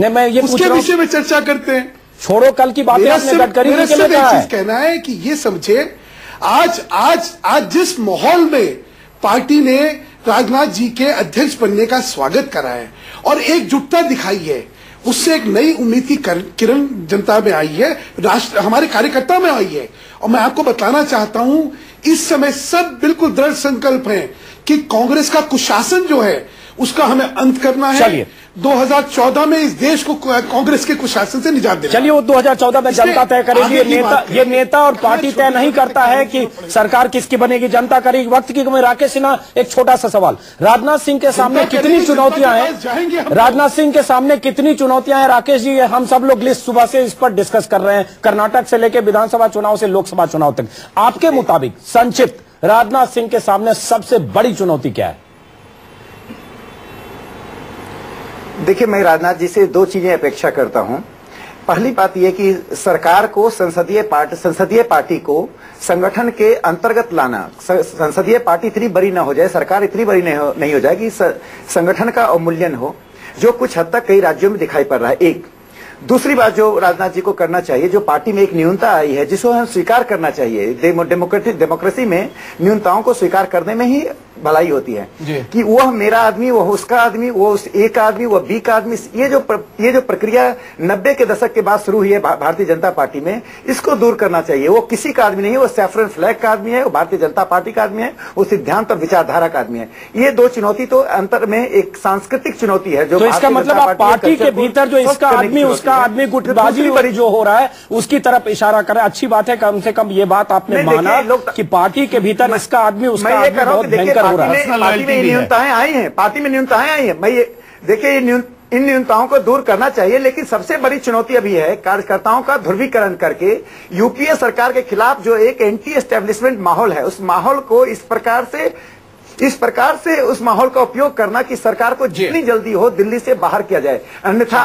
नहीं, मैं ये उसके विषय में चर्चा करते हैं। छोड़ो कल की बातें आपने गडकरी जी के लिए कहा है। कहना है कि ये समझे, आज जिस माहौल में पार्टी ने राजनाथ जी के अध्यक्ष बनने का स्वागत करा है और एकजुटता दिखाई है, उससे एक नई उम्मीद की किरण जनता में आई है, राष्ट्र हमारे कार्यकर्ता में आई है। और मैं आपको बताना चाहता हूं, इस समय सब बिल्कुल दृढ़ संकल्प हैं कि कांग्रेस का कुशासन जो है उसका हमें अंत करना है। 2014 में इस देश को कांग्रेस के कुशासन से निजात देना। चलिए, वो 2014 में जनता तय करेगी। ये नेता और पार्टी तय नहीं करता है कि सरकार किसकी बनेगी, जनता करेगी। वक्त की कमी। राकेश सिन्हा, एक छोटा सा सवाल, राजनाथ सिंह के सामने कितनी चुनौतियां हैं? राजनाथ सिंह के सामने कितनी चुनौतियां हैं? राकेश जी, हम सब लोग लिस्ट सुबह से इस पर डिस्कस कर रहे हैं, कर्नाटक से लेकर विधानसभा चुनाव से लोकसभा चुनाव तक। आपके मुताबिक संक्षिप्त राजनाथ सिंह के सामने सबसे बड़ी चुनौती क्या है? देखिए, मैं राजनाथ जी से दो चीजें अपेक्षा करता हूं। पहली बात यह कि सरकार को संसदीय पार्टी को संगठन के अंतर्गत लाना। संसदीय पार्टी इतनी बड़ी ना हो जाए, सरकार इतनी बड़ी नहीं हो जाए कि संगठन का अवमूल्यन हो, जो कुछ हद तक कई राज्यों में दिखाई पड़ रहा है। एक दूसरी बात जो राजनाथ जी को करना चाहिए, जो पार्टी में एक न्यूनता आई है जिसको हम स्वीकार करना चाहिए। डेमोक्रेसी में न्यूनताओं को स्वीकार करने में ही भलाई होती है कि वह मेरा आदमी, वह उसका आदमी, वो उस ए का आदमी, वह बी का आदमी। ये जो प्रक्रिया 90 के दशक के बाद शुरू हुई है भारतीय जनता पार्टी में, इसको दूर करना चाहिए। वो किसी का आदमी नहीं है, वो सैफरन फ्लैग का आदमी है, वो भारतीय जनता पार्टी का आदमी है, वो सिद्धांत और विचारधारा का आदमी है। ये दो चुनौती तो अंतर में एक सांस्कृतिक चुनौती है। जो तो इसका मतलब आप पार्टी के भीतर जो इसका आदमी उसका आदमी गुटबाजी जो हो रहा है उसकी तरफ इशारा करें। अच्छी बात है, कम से कम ये बात आपने माना कि पार्टी के भीतर इसका आदमी उसका आदमी बहुत भयंकर हो रहा है। पार्टी में न्यूनताएं आई हैं, पार्टी में न्यूनताएं आई हैं। मैं ये देखिए, इन न्यूनताओं को दूर करना चाहिए, लेकिन सबसे बड़ी चुनौती अभी है कार्यकर्ताओं का ध्रुवीकरण करके यूपीए सरकार के खिलाफ जो एक एंटी एस्टेब्लिशमेंट माहौल है, उस माहौल को इस प्रकार से उस माहौल का उपयोग करना कि सरकार को जितनी जल्दी हो दिल्ली से बाहर किया जाए। अन्यथा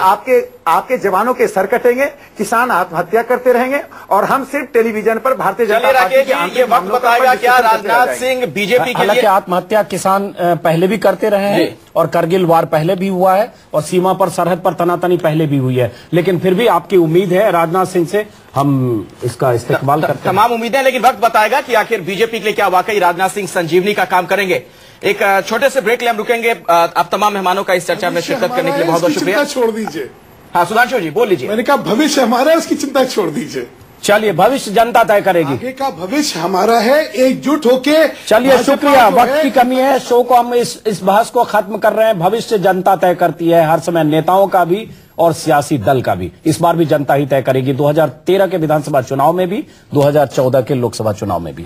आपके जवानों के सर कटेंगे, किसान आत्महत्या करते रहेंगे और हम सिर्फ टेलीविजन पर भारतीय जनता पार्टी के ये वक्त बताएगा क्या राजनाथ सिंह बीजेपी के लिए? आत्महत्या किसान पहले भी करते रहे हैं और करगिल वार पहले भी हुआ है और सीमा पर सरहद पर तनातनी पहले भी हुई है, लेकिन फिर भी आपकी उम्मीद है राजनाथ सिंह से हम इसका इस्तेमाल करते हैं। तमाम उम्मीदें, लेकिन वक्त बताएगा कि आखिर बीजेपी के लिए क्या वाकई राजनाथ सिंह संजीवनी का काम करेंगे। एक छोटे से ब्रेक ले हम रुकेंगे। आप तमाम मेहमानों का इस चर्चा में शिरकत करने के लिए बहुत बहुत शुक्रिया। छोड़ दीजिए। हाँ सुधांशु जी, बोल लीजिए। मैंने कहा भविष्य हमारा है, उसकी चिंता छोड़ दीजिए। चलिए, भविष्य जनता तय करेगी। आगे का भविष्य हमारा है, एकजुट होके। चलिए, शुक्रिया। वक्त की कमी है, शो को हम इस बहस को खत्म कर रहे हैं। भविष्य जनता तय करती है, हर समय नेताओं का भी और सियासी दल का भी। इस बार भी जनता ही तय करेगी, 2013 के विधानसभा चुनाव में भी, 2014 के लोकसभा चुनाव में भी।